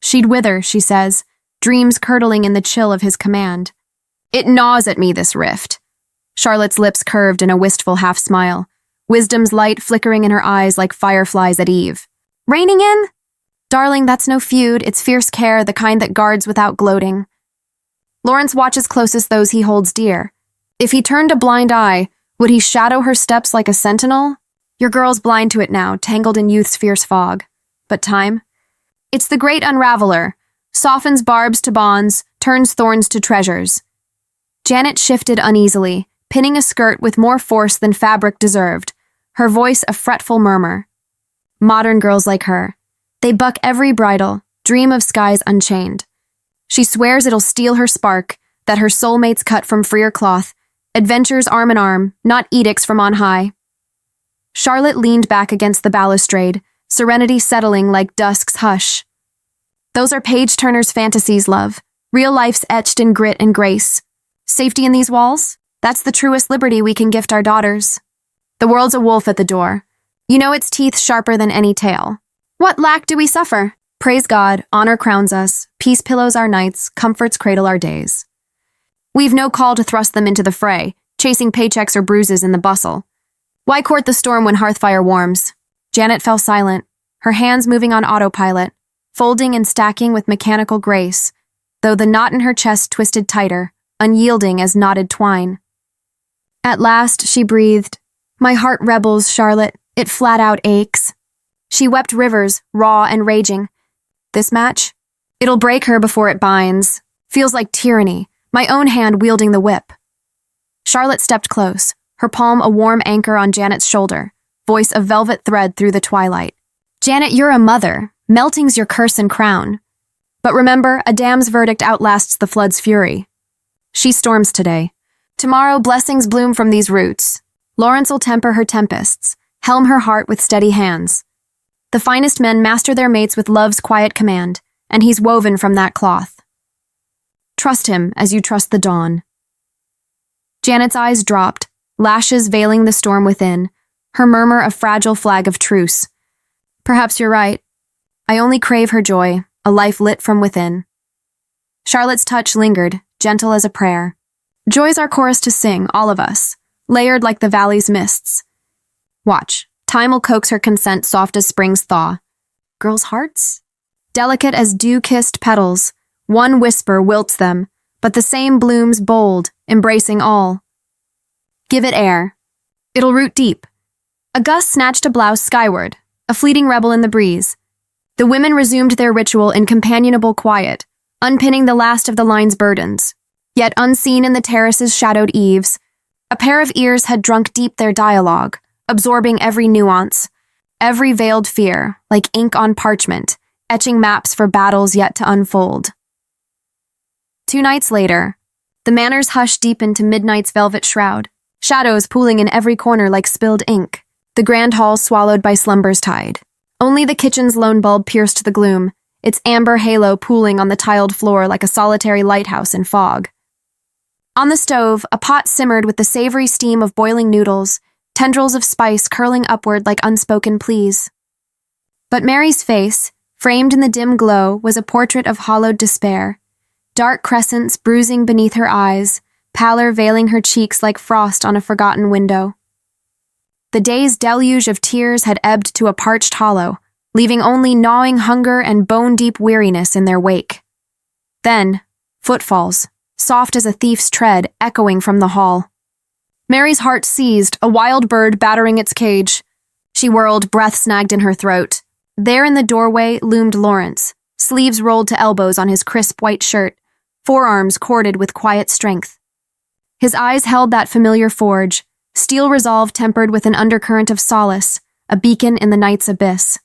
She'd wither, she says, dreams curdling in the chill of his command. It gnaws at me, this rift. Charlotte's lips curved in a wistful half-smile, wisdom's light flickering in her eyes like fireflies at eve. Reining in? Darling, that's no feud, it's fierce care, the kind that guards without gloating. Lawrence watches closest those he holds dear. If he turned a blind eye, would he shadow her steps like a sentinel? Your girl's blind to it now, tangled in youth's fierce fog. But time? It's the great unraveler, softens barbs to bonds, turns thorns to treasures. Janet shifted uneasily, pinning a skirt with more force than fabric deserved, her voice a fretful murmur. Modern girls like her. They buck every bridle, dream of skies unchained. She swears it'll steal her spark, that her soulmate's cut from freer cloth, adventures arm in arm, not edicts from on high. Charlotte leaned back against the balustrade, serenity settling like dusk's hush. Those are page-turners' fantasies, love. Real life's etched in grit and grace. Safety in these walls? That's the truest liberty we can gift our daughters. The world's a wolf at the door. You know its teeth sharper than any tail. What lack do we suffer? Praise God, honor crowns us, peace pillows our nights, comforts cradle our days. We've no call to thrust them into the fray, chasing paychecks or bruises in the bustle. Why court the storm when hearthfire warms? Janet fell silent, her hands moving on autopilot, folding and stacking with mechanical grace, though the knot in her chest twisted tighter, unyielding as knotted twine. At last, she breathed, "My heart rebels, Charlotte, it flat out aches." She wept rivers, raw and raging. This match? It'll break her before it binds. Feels like tyranny, my own hand wielding the whip. Charlotte stepped close, her palm a warm anchor on Janet's shoulder, voice a velvet thread through the twilight. Janet, you're a mother. Melting's your curse and crown. But remember, a dam's verdict outlasts the flood's fury. She storms today. Tomorrow, blessings bloom from these roots. Lawrence'll temper her tempests, helm her heart with steady hands. The finest men master their mates with love's quiet command, and he's woven from that cloth. Trust him as you trust the dawn. Janet's eyes dropped, lashes veiling the storm within, her murmur a fragile flag of truce. Perhaps you're right. I only crave her joy, a life lit from within. Charlotte's touch lingered, gentle as a prayer. Joy's our chorus to sing, all of us, layered like the valley's mists. Watch. Time will coax her consent soft as spring's thaw. Girls' hearts? Delicate as dew-kissed petals, one whisper wilts them, but the same blooms bold, embracing all. Give it air. It'll root deep. A gust snatched a blouse skyward, a fleeting rebel in the breeze. The women resumed their ritual in companionable quiet, unpinning the last of the line's burdens. Yet unseen in the terrace's shadowed eaves, a pair of ears had drunk deep their dialogue, absorbing every nuance, every veiled fear, like ink on parchment, etching maps for battles yet to unfold. 2 nights later, the manor's hush deepened to midnight's velvet shroud, shadows pooling in every corner like spilled ink, the grand hall swallowed by slumber's tide. Only the kitchen's lone bulb pierced the gloom, its amber halo pooling on the tiled floor like a solitary lighthouse in fog. On the stove, a pot simmered with the savory steam of boiling noodles, tendrils of spice curling upward like unspoken pleas. But Mary's face, framed in the dim glow, was a portrait of hollowed despair, dark crescents bruising beneath her eyes, pallor veiling her cheeks like frost on a forgotten window. The day's deluge of tears had ebbed to a parched hollow, leaving only gnawing hunger and bone-deep weariness in their wake. Then, footfalls, soft as a thief's tread, echoing from the hall. Mary's heart seized, a wild bird battering its cage. She whirled, breath snagged in her throat. There in the doorway loomed Lawrence, sleeves rolled to elbows on his crisp white shirt, forearms corded with quiet strength. His eyes held that familiar forge, steel resolve tempered with an undercurrent of solace, a beacon in the night's abyss.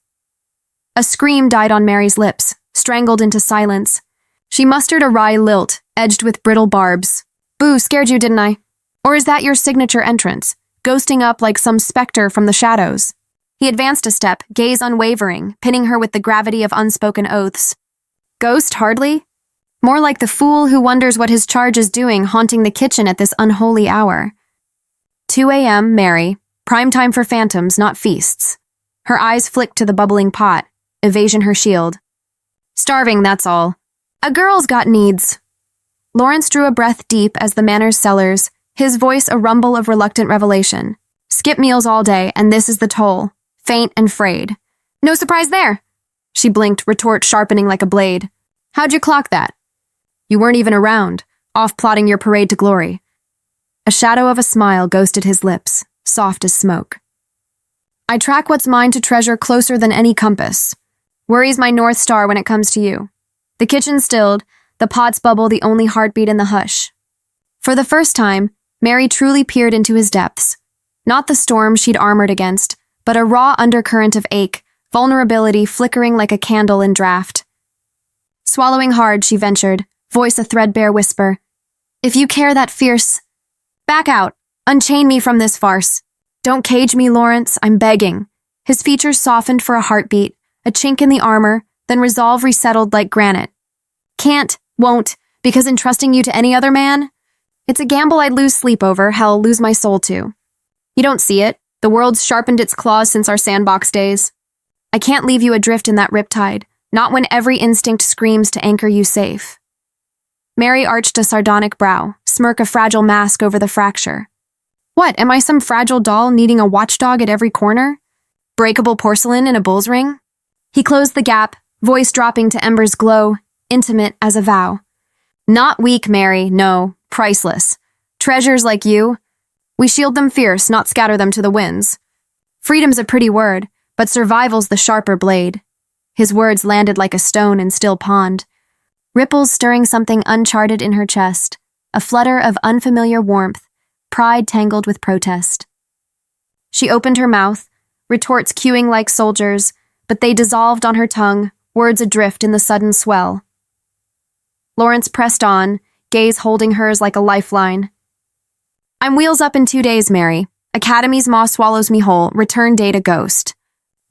A scream died on Mary's lips, strangled into silence. She mustered a wry lilt, edged with brittle barbs. "Boo, scared you, didn't I? Or is that your signature entrance, ghosting up like some specter from the shadows?" He advanced a step, gaze unwavering, pinning her with the gravity of unspoken oaths. Ghost, hardly? More like the fool who wonders what his charge is doing haunting the kitchen at this unholy hour. 2 a.m., Mary. Prime time for phantoms, not feasts. Her eyes flicked to the bubbling pot. Evasion her shield. Starving, that's all. A girl's got needs. Lawrence drew a breath deep as the manor's cellars, his voice a rumble of reluctant revelation. Skip meals all day, and this is the toll. Faint and frayed. No surprise there. She blinked, retort sharpening like a blade. How'd you clock that? You weren't even around, off plotting your parade to glory. A shadow of a smile ghosted his lips, soft as smoke. I track what's mine to treasure closer than any compass. Worry's my North Star when it comes to you. The kitchen stilled, the pot's bubble the only heartbeat in the hush. For the first time, Mary truly peered into his depths. Not the storm she'd armored against, but a raw undercurrent of ache, vulnerability flickering like a candle in draft. Swallowing hard, she ventured, voice a threadbare whisper. If you care that fierce, back out, unchain me from this farce. Don't cage me, Lawrence, I'm begging. His features softened for a heartbeat, a chink in the armor, then resolve resettled like granite. Can't, won't, because entrusting you to any other man? It's a gamble I'd lose sleep over, hell, lose my soul to. You don't see it. The world's sharpened its claws since our sandbox days. I can't leave you adrift in that riptide, not when every instinct screams to anchor you safe. Mary arched a sardonic brow, smirk a fragile mask over the fracture. What, am I some fragile doll needing a watchdog at every corner? Breakable porcelain in a bull's ring? He closed the gap, voice dropping to embers glow, intimate as a vow. Not weak, Mary, no, priceless. Treasures like you, we shield them fierce, not scatter them to the winds. Freedom's a pretty word, but survival's the sharper blade. His words landed like a stone in still pond. Ripples stirring something uncharted in her chest, a flutter of unfamiliar warmth, pride tangled with protest. She opened her mouth, retorts cueing like soldiers, but they dissolved on her tongue, words adrift in the sudden swell. Lawrence pressed on, gaze holding hers like a lifeline. I'm wheels up in 2 days, Mary. Academy's maw swallows me whole, return date a ghost.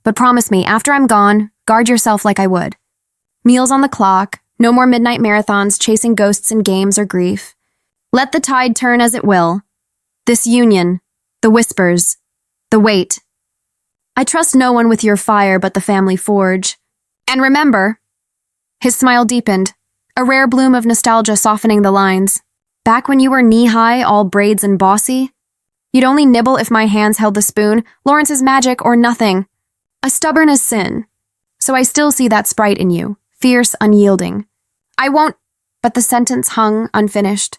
But promise me, after I'm gone, guard yourself like I would. Meals on the clock, no more midnight marathons chasing ghosts in games or grief. Let the tide turn as it will. This union, the whispers, the weight. I trust no one with your fire but the family forge. And remember, his smile deepened, a rare bloom of nostalgia softening the lines. Back when you were knee-high, all braids and bossy, you'd only nibble if my hands held the spoon, Lawrence's magic or nothing. A stubborn as sin. So I still see that sprite in you, fierce, unyielding. I won't, but the sentence hung unfinished.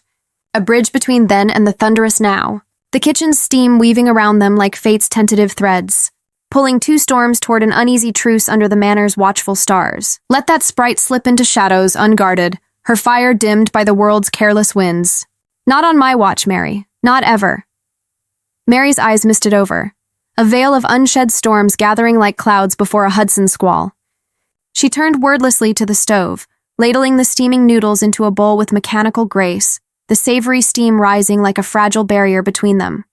A bridge between then and the thunderous now. The kitchen's steam weaving around them like fate's tentative threads, pulling two storms toward an uneasy truce under the manor's watchful stars. Let that sprite slip into shadows unguarded, her fire dimmed by the world's careless winds. Not on my watch, Mary. Not ever. Mary's eyes misted over, a veil of unshed storms gathering like clouds before a Hudson squall. She turned wordlessly to the stove, ladling the steaming noodles into a bowl with mechanical grace, the savory steam rising like a fragile barrier between them.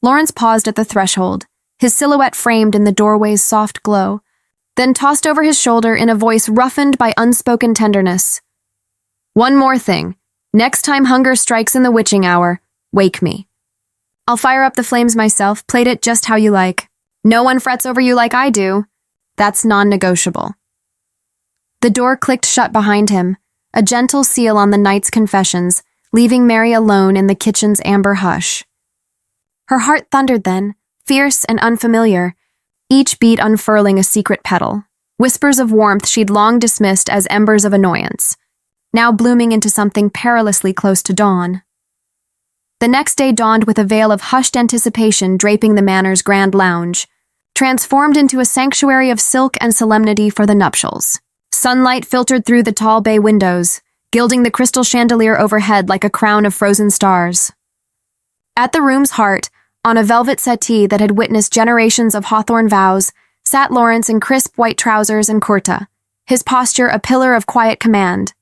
Lawrence paused at the threshold, his silhouette framed in the doorway's soft glow, then tossed over his shoulder in a voice roughened by unspoken tenderness. One more thing. Next time hunger strikes in the witching hour, wake me. I'll fire up the flames myself, plate it just how you like. No one frets over you like I do. That's non-negotiable. The door clicked shut behind him, a gentle seal on the night's confessions, leaving Mary alone in the kitchen's amber hush. Her heart thundered then, fierce and unfamiliar, each beat unfurling a secret petal, whispers of warmth she'd long dismissed as embers of annoyance, now blooming into something perilously close to dawn. The next day dawned with a veil of hushed anticipation draping the manor's grand lounge, transformed into a sanctuary of silk and solemnity for the nuptials. Sunlight filtered through the tall bay windows, gilding the crystal chandelier overhead like a crown of frozen stars. At the room's heart, on a velvet settee that had witnessed generations of hawthorn vows, sat Lawrence in crisp white trousers and kurta, his posture a pillar of quiet command.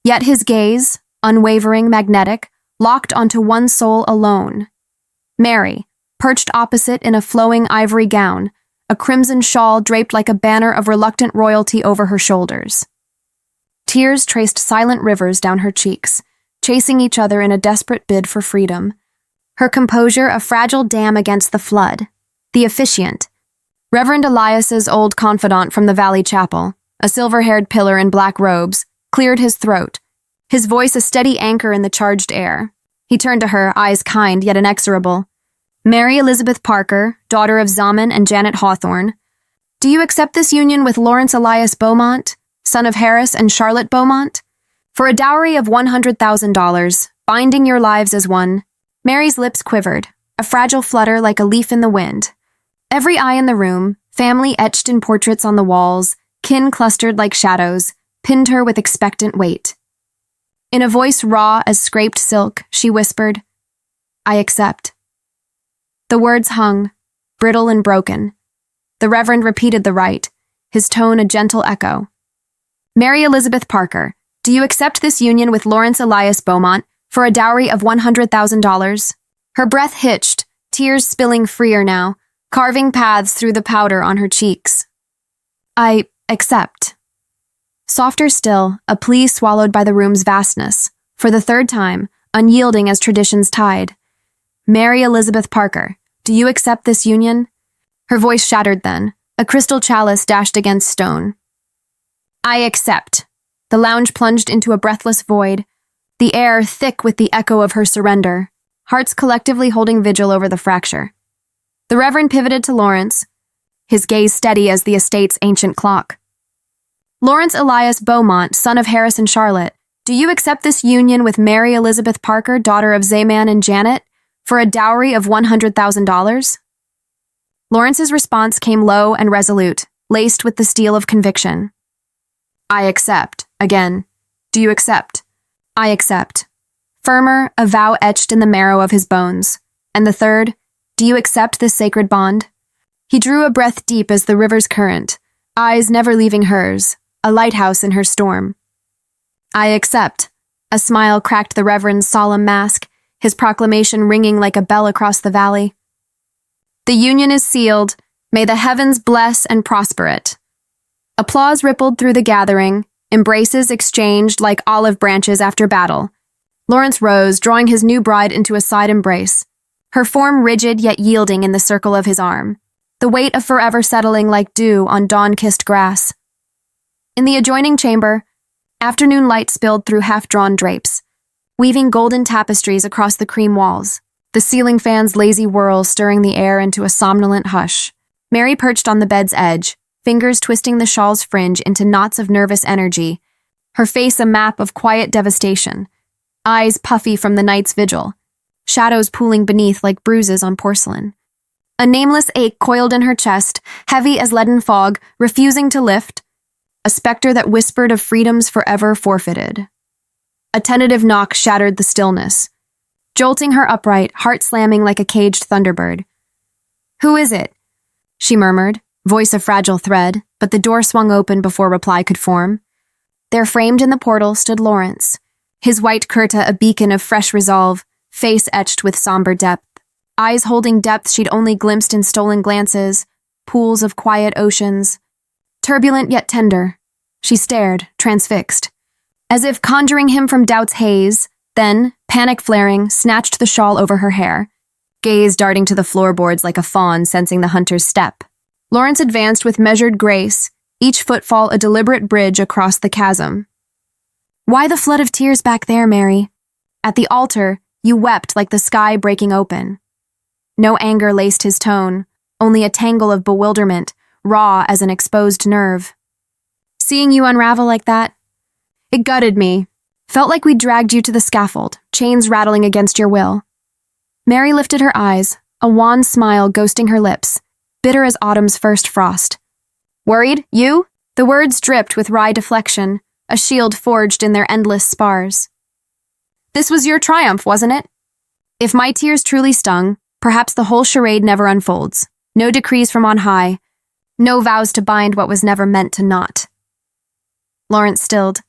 Yet his gaze, unwavering, magnetic, locked onto one soul alone. Mary, perched opposite in a flowing ivory gown, a crimson shawl draped like a banner of reluctant royalty over her shoulders. Tears traced silent rivers down her cheeks, chasing each other in a desperate bid for freedom. Her composure a fragile dam against the flood. The officiant, Reverend Elias's old confidant from the Valley Chapel, a silver-haired pillar in black robes, cleared his throat, his voice a steady anchor in the charged air. He turned to her, eyes kind yet inexorable. Mary Elizabeth Parker, daughter of Zaman and Janet Hawthorne, do you accept this union with Lawrence Elias Beaumont, son of Harris and Charlotte Beaumont? For a dowry of $100,000, binding your lives as one. Mary's lips quivered, a fragile flutter like a leaf in the wind. Every eye in the room, family etched in portraits on the walls, kin clustered like shadows, pinned her with expectant weight. In a voice raw as scraped silk, she whispered, I accept. The words hung, brittle and broken. The Reverend repeated the rite, his tone a gentle echo. Mary Elizabeth Parker, do you accept this union with Lawrence Elias Beaumont for a dowry of $100,000? Her breath hitched, tears spilling freer now, carving paths through the powder on her cheeks. I accept. Softer still, a plea swallowed by the room's vastness, for the third time, unyielding as tradition's tide. Mary Elizabeth Parker, do you accept this union? Her voice shattered then, a crystal chalice dashed against stone. I accept. The lounge plunged into a breathless void, the air thick with the echo of her surrender, hearts collectively holding vigil over the fracture. The Reverend pivoted to Lawrence, his gaze steady as the estate's ancient clock. Lawrence Elias Beaumont, son of Harris and Charlotte, do you accept this union with Mary Elizabeth Parker, daughter of Zaman and Janet, for a dowry of $100,000? Lawrence's response came low and resolute, laced with the steel of conviction. I accept. Again. Do you accept? I accept. Firmer, a vow etched in the marrow of his bones. And the third, do you accept this sacred bond? He drew a breath deep as the river's current, eyes never leaving hers, a lighthouse in her storm. I accept. A smile cracked the Reverend's solemn mask, his proclamation ringing like a bell across the valley. The union is sealed. May the heavens bless and prosper it. Applause rippled through the gathering, embraces exchanged like olive branches after battle. Lawrence rose, drawing his new bride into a side embrace, her form rigid yet yielding in the circle of his arm, the weight of forever settling like dew on dawn-kissed grass. In the adjoining chamber, afternoon light spilled through half-drawn drapes, weaving golden tapestries across the cream walls, the ceiling fan's lazy whirl stirring the air into a somnolent hush. Mary perched on the bed's edge, fingers twisting the shawl's fringe into knots of nervous energy, her face a map of quiet devastation, eyes puffy from the night's vigil, shadows pooling beneath like bruises on porcelain. A nameless ache coiled in her chest, heavy as leaden fog, refusing to lift, a specter that whispered of freedoms forever forfeited. A tentative knock shattered the stillness, jolting her upright, heart slamming like a caged thunderbird. Who is it? She murmured, voice a fragile thread, but the door swung open before reply could form. There framed in the portal stood Lawrence, his white kurta a beacon of fresh resolve, face etched with somber depth, eyes holding depths she'd only glimpsed in stolen glances, pools of quiet oceans. Turbulent yet tender, she stared, transfixed, as if conjuring him from doubt's haze, then, panic flaring, snatched the shawl over her hair, gaze darting to the floorboards like a fawn sensing the hunter's step. Lawrence advanced with measured grace, each footfall a deliberate bridge across the chasm. Why the flood of tears back there, Mary? At the altar, you wept like the sky breaking open. No anger laced his tone, only a tangle of bewilderment, raw as an exposed nerve. Seeing you unravel like that, it gutted me. Felt like we'd dragged you to the scaffold, chains rattling against your will. Mary lifted her eyes, a wan smile ghosting her lips, bitter as autumn's first frost. Worried, you? The words dripped with wry deflection, a shield forged in their endless spars. This was your triumph, wasn't it? If my tears truly stung, perhaps the whole charade never unfolds. No decrees from on high, no vows to bind what was never meant to knot. Lawrence stilled,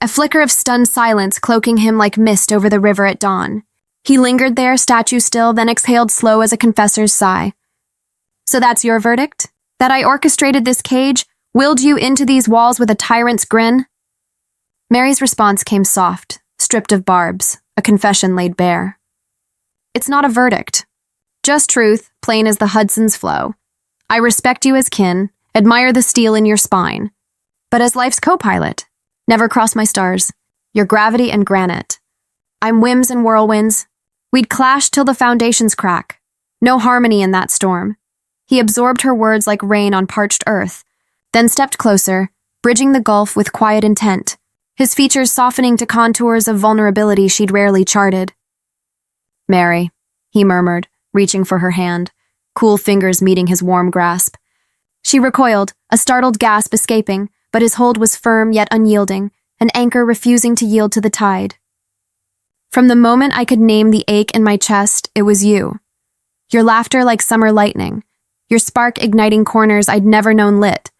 a flicker of stunned silence cloaking him like mist over the river at dawn. He lingered there, statue still, then exhaled slow as a confessor's sigh. So that's your verdict? That I orchestrated this cage, willed you into these walls with a tyrant's grin? Mary's response came soft, stripped of barbs, a confession laid bare. It's not a verdict. Just truth, plain as the Hudson's flow. I respect you as kin, admire the steel in your spine. But as life's co-pilot, never cross my stars, your gravity and granite. I'm whims and whirlwinds. We'd clash till the foundations crack. No harmony in that storm. He absorbed her words like rain on parched earth, then stepped closer, bridging the gulf with quiet intent, his features softening to contours of vulnerability she'd rarely charted. Mary, he murmured, reaching for her hand, cool fingers meeting his warm grasp. She recoiled, a startled gasp escaping, but his hold was firm yet unyielding, an anchor refusing to yield to the tide. From the moment I could name the ache in my chest, it was you. Your laughter like summer lightning, your spark igniting corners I'd never known lit.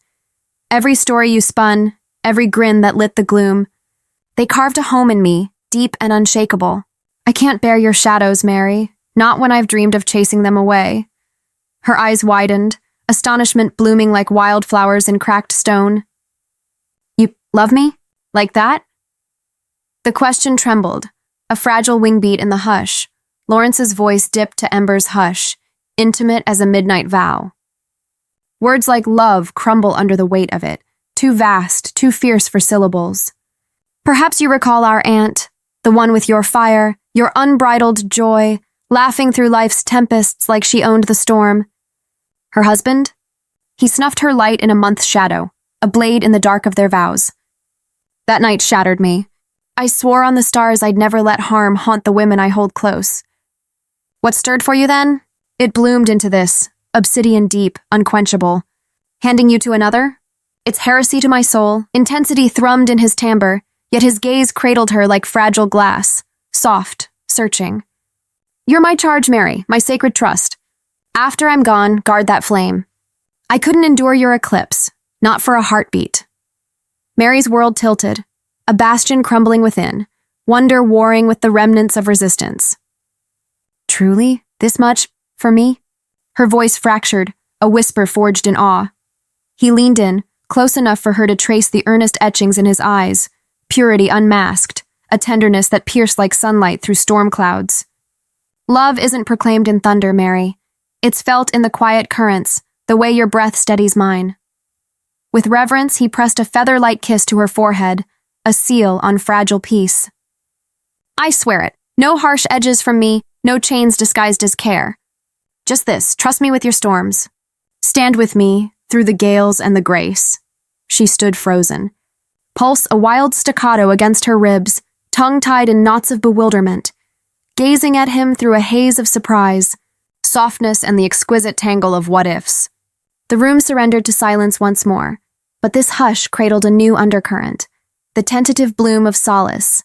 Every story you spun, every grin that lit the gloom, they carved a home in me, deep and unshakable. I can't bear your shadows, Mary, not when I've dreamed of chasing them away. Her eyes widened, astonishment blooming like wildflowers in cracked stone. You love me? Like that? The question trembled, a fragile wingbeat in the hush. Lawrence's voice dipped to ember's hush, intimate as a midnight vow. Words like love crumble under the weight of it, too vast, too fierce for syllables. Perhaps you recall our aunt, the one with your fire, your unbridled joy, laughing through life's tempests like she owned the storm. Her husband? He snuffed her light in a month's shadow, a blade in the dark of their vows. That night shattered me. I swore on the stars I'd never let harm haunt the women I hold close. What stirred for you then? It bloomed into this, obsidian deep, unquenchable. Handing you to another? It's heresy to my soul. Intensity thrummed in his timbre, yet his gaze cradled her like fragile glass, soft, searching. You're my charge, Mary, my sacred trust. After I'm gone, guard that flame. I couldn't endure your eclipse, not for a heartbeat. Mary's world tilted, a bastion crumbling within, wonder warring with the remnants of resistance. Truly, this much, for me? Her voice fractured, a whisper forged in awe. He leaned in, close enough for her to trace the earnest etchings in his eyes, purity unmasked, a tenderness that pierced like sunlight through storm clouds. Love isn't proclaimed in thunder, Mary. It's felt in the quiet currents, the way your breath steadies mine. With reverence, he pressed a feather-like kiss to her forehead, a seal on fragile peace. I swear it, no harsh edges from me, no chains disguised as care. Just this, trust me with your storms. Stand with me, through the gales and the grace. She stood frozen. Pulse a wild staccato against her ribs, tongue-tied in knots of bewilderment, gazing at him through a haze of surprise, softness and the exquisite tangle of what-ifs. The room surrendered to silence once more, but this hush cradled a new undercurrent, the tentative bloom of solace,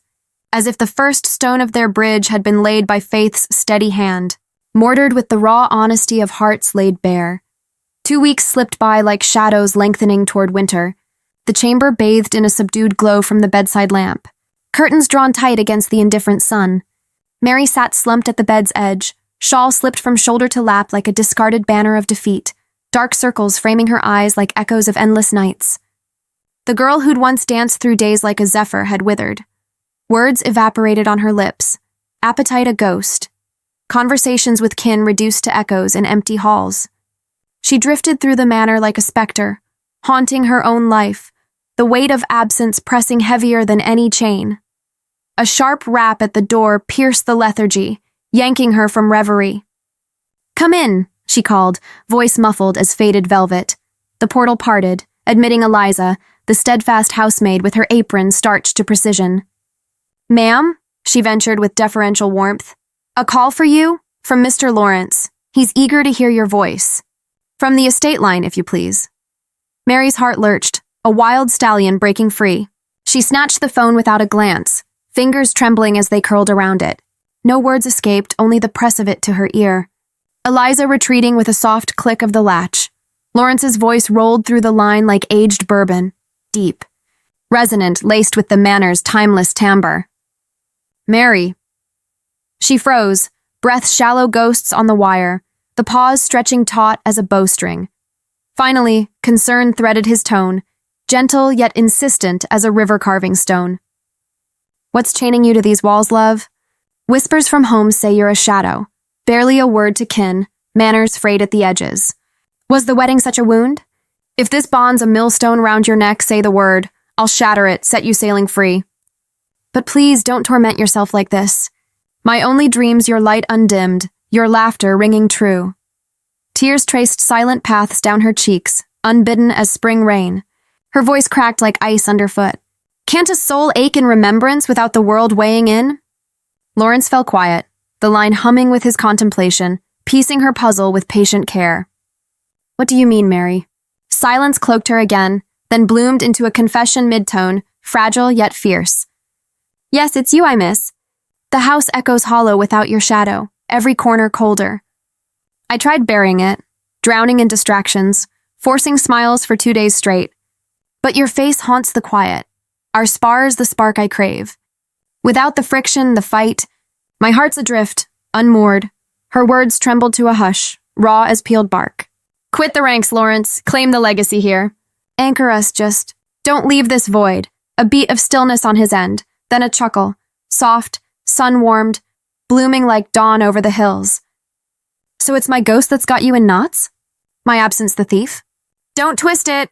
as if the first stone of their bridge had been laid by faith's steady hand, mortared with the raw honesty of hearts laid bare. 2 weeks slipped by like shadows lengthening toward winter, the chamber bathed in a subdued glow from the bedside lamp, curtains drawn tight against the indifferent sun. Mary sat slumped at the bed's edge, shawl slipped from shoulder to lap like a discarded banner of defeat, dark circles framing her eyes like echoes of endless nights. The girl who'd once danced through days like a zephyr had withered. Words evaporated on her lips, appetite a ghost, conversations with kin reduced to echoes in empty halls. She drifted through the manor like a specter, haunting her own life, the weight of absence pressing heavier than any chain. A sharp rap at the door pierced the lethargy, yanking her from reverie. Come in, she called, voice muffled as faded velvet. The portal parted, admitting Eliza, the steadfast housemaid with her apron starched to precision. Ma'am, she ventured with deferential warmth. A call for you? From Mr. Lawrence. He's eager to hear your voice. From the estate line, if you please. Mary's heart lurched, a wild stallion breaking free. She snatched the phone without a glance, fingers trembling as they curled around it. No words escaped, only the press of it to her ear. Eliza retreating with a soft click of the latch. Lawrence's voice rolled through the line like aged bourbon, deep, resonant, laced with the manor's timeless timbre. Mary. She froze, breath shallow ghosts on the wire, the pause stretching taut as a bowstring. Finally, concern threaded his tone, gentle yet insistent as a river-carving stone. What's chaining you to these walls, love? Whispers from home say you're a shadow, barely a word to kin, manners frayed at the edges. Was the wedding such a wound? If this bond's a millstone round your neck, say the word. I'll shatter it, set you sailing free. But please don't torment yourself like this. My only dream's your light undimmed, your laughter ringing true. Tears traced silent paths down her cheeks, unbidden as spring rain. Her voice cracked like ice underfoot. Can't a soul ache in remembrance without the world weighing in? Lawrence fell quiet, the line humming with his contemplation, piecing her puzzle with patient care. What do you mean, Mary? Silence cloaked her again, then bloomed into a confession mid-tone, fragile yet fierce. Yes, it's you I miss. The house echoes hollow without your shadow, every corner colder. I tried burying it, drowning in distractions, forcing smiles for 2 days straight. But your face haunts the quiet. Our spar's the spark I crave. Without the friction, the fight, my heart's adrift, unmoored. Her words trembled to a hush, raw as peeled bark. Quit the ranks, Lawrence. Claim the legacy here. Anchor us, just. Don't leave this void. A beat of stillness on his end, then a chuckle, soft, sun-warmed, blooming like dawn over the hills. So it's my ghost that's got you in knots? My absence the thief? Don't twist it!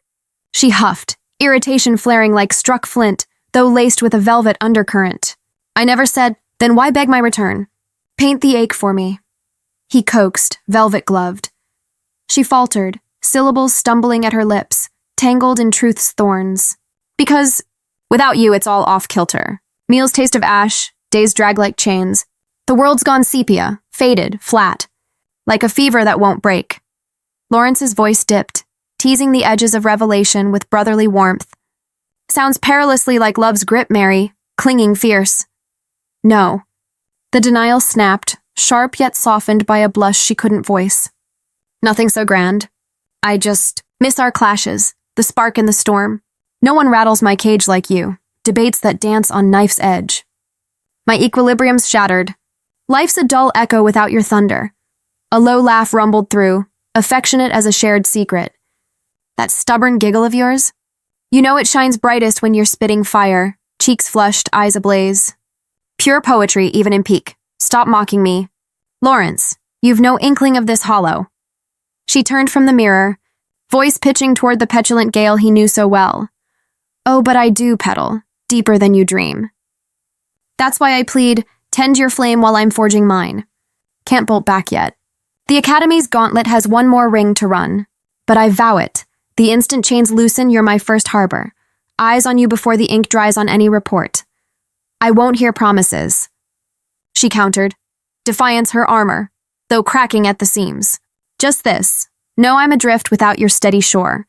She huffed, irritation flaring like struck flint, though laced with a velvet undercurrent. I never said, then why beg my return? Paint the ache for me. He coaxed, velvet-gloved. She faltered, syllables stumbling at her lips, tangled in truth's thorns. Because, without you, it's all off-kilter. Meals taste of ash, days drag like chains. The world's gone sepia, faded, flat, like a fever that won't break. Lawrence's voice dipped, teasing the edges of revelation with brotherly warmth. Sounds perilously like love's grip, Mary, clinging fierce. No. The denial snapped, sharp yet softened by a blush she couldn't voice. Nothing so grand. I just miss our clashes, the spark in the storm. No one rattles my cage like you, debates that dance on knife's edge. My equilibrium's shattered. Life's a dull echo without your thunder. A low laugh rumbled through, affectionate as a shared secret. That stubborn giggle of yours? You know it shines brightest when you're spitting fire, cheeks flushed, eyes ablaze. Pure poetry, even in peak. Stop mocking me. Lawrence, you've no inkling of this hollow. She turned from the mirror, voice pitching toward the petulant gale he knew so well. Oh, but I do petal, deeper than you dream. That's why I plead, tend your flame while I'm forging mine. Can't bolt back yet. The Academy's gauntlet has one more ring to run, but I vow it. The instant chains loosen, you're my first harbor. Eyes on you before the ink dries on any report. I won't hear promises. She countered, defiance her armor, though cracking at the seams. Just this, know I'm adrift without your steady shore.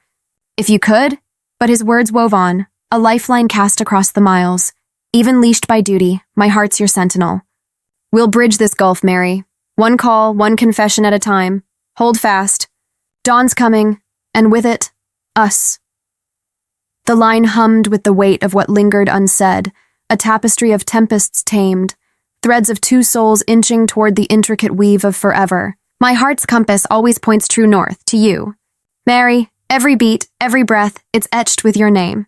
If you could, but his words wove on, a lifeline cast across the miles. Even leashed by duty, my heart's your sentinel. We'll bridge this gulf, Mary. One call, one confession at a time. Hold fast. Dawn's coming, and with it, us. The line hummed with the weight of what lingered unsaid, a tapestry of tempests tamed, threads of two souls inching toward the intricate weave of forever. My heart's compass always points true north, to you. Mary, every beat, every breath, it's etched with your name.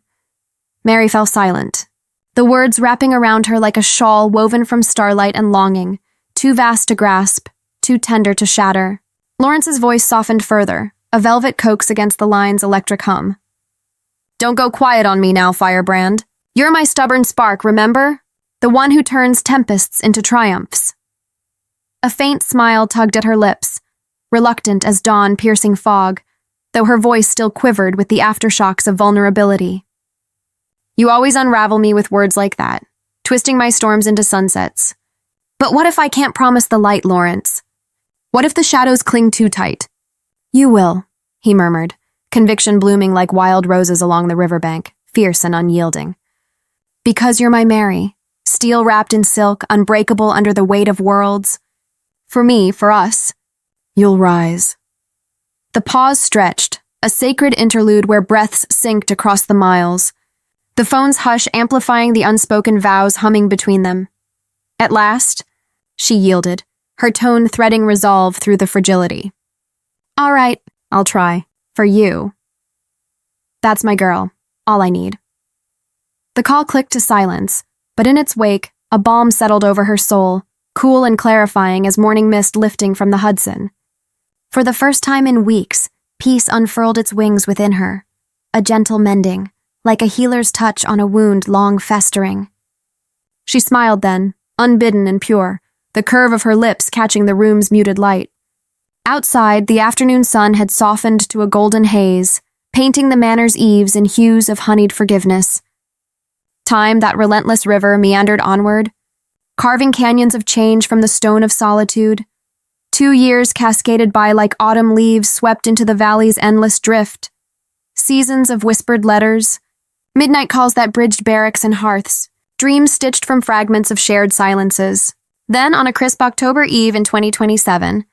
Mary fell silent, the words wrapping around her like a shawl woven from starlight and longing, too vast to grasp, too tender to shatter. Lawrence's voice softened further, a velvet coax against the line's electric hum. Don't go quiet on me now, firebrand. You're my stubborn spark, remember? The one who turns tempests into triumphs. A faint smile tugged at her lips, reluctant as dawn-piercing fog, though her voice still quivered with the aftershocks of vulnerability. You always unravel me with words like that, twisting my storms into sunsets. But what if I can't promise the light, Lawrence? What if the shadows cling too tight? You will, he murmured, conviction blooming like wild roses along the riverbank, fierce and unyielding. Because you're my Mary, steel wrapped in silk, unbreakable under the weight of worlds. For me, for us, you'll rise. The pause stretched, a sacred interlude where breaths synced across the miles, the phone's hush amplifying the unspoken vows humming between them. At last, she yielded, her tone threading resolve through the fragility. All right, I'll try. For you. That's my girl. All I need. The call clicked to silence, but in its wake, a balm settled over her soul, cool and clarifying as morning mist lifting from the Hudson. For the first time in weeks, peace unfurled its wings within her, a gentle mending, like a healer's touch on a wound long festering. She smiled then, unbidden and pure, the curve of her lips catching the room's muted light. Outside, the afternoon sun had softened to a golden haze, painting the manor's eaves in hues of honeyed forgiveness. Time, that relentless river, meandered onward, carving canyons of change from the stone of solitude. 2 years cascaded by like autumn leaves swept into the valley's endless drift. Seasons of whispered letters, midnight calls that bridged barracks and hearths, dreams stitched from fragments of shared silences. Then, on a crisp October eve in 2027,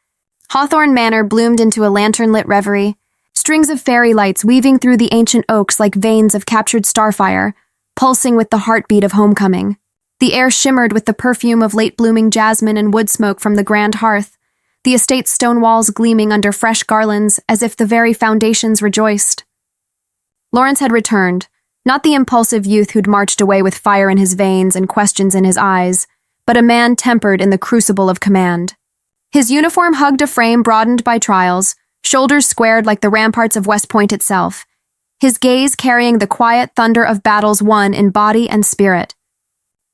Hawthorne Manor bloomed into a lantern-lit reverie, strings of fairy lights weaving through the ancient oaks like veins of captured starfire, pulsing with the heartbeat of homecoming. The air shimmered with the perfume of late-blooming jasmine and wood smoke from the grand hearth, the estate's stone walls gleaming under fresh garlands as if the very foundations rejoiced. Lawrence had returned, not the impulsive youth who'd marched away with fire in his veins and questions in his eyes, but a man tempered in the crucible of command. His uniform hugged a frame broadened by trials, shoulders squared like the ramparts of West Point itself, his gaze carrying the quiet thunder of battles won in body and spirit.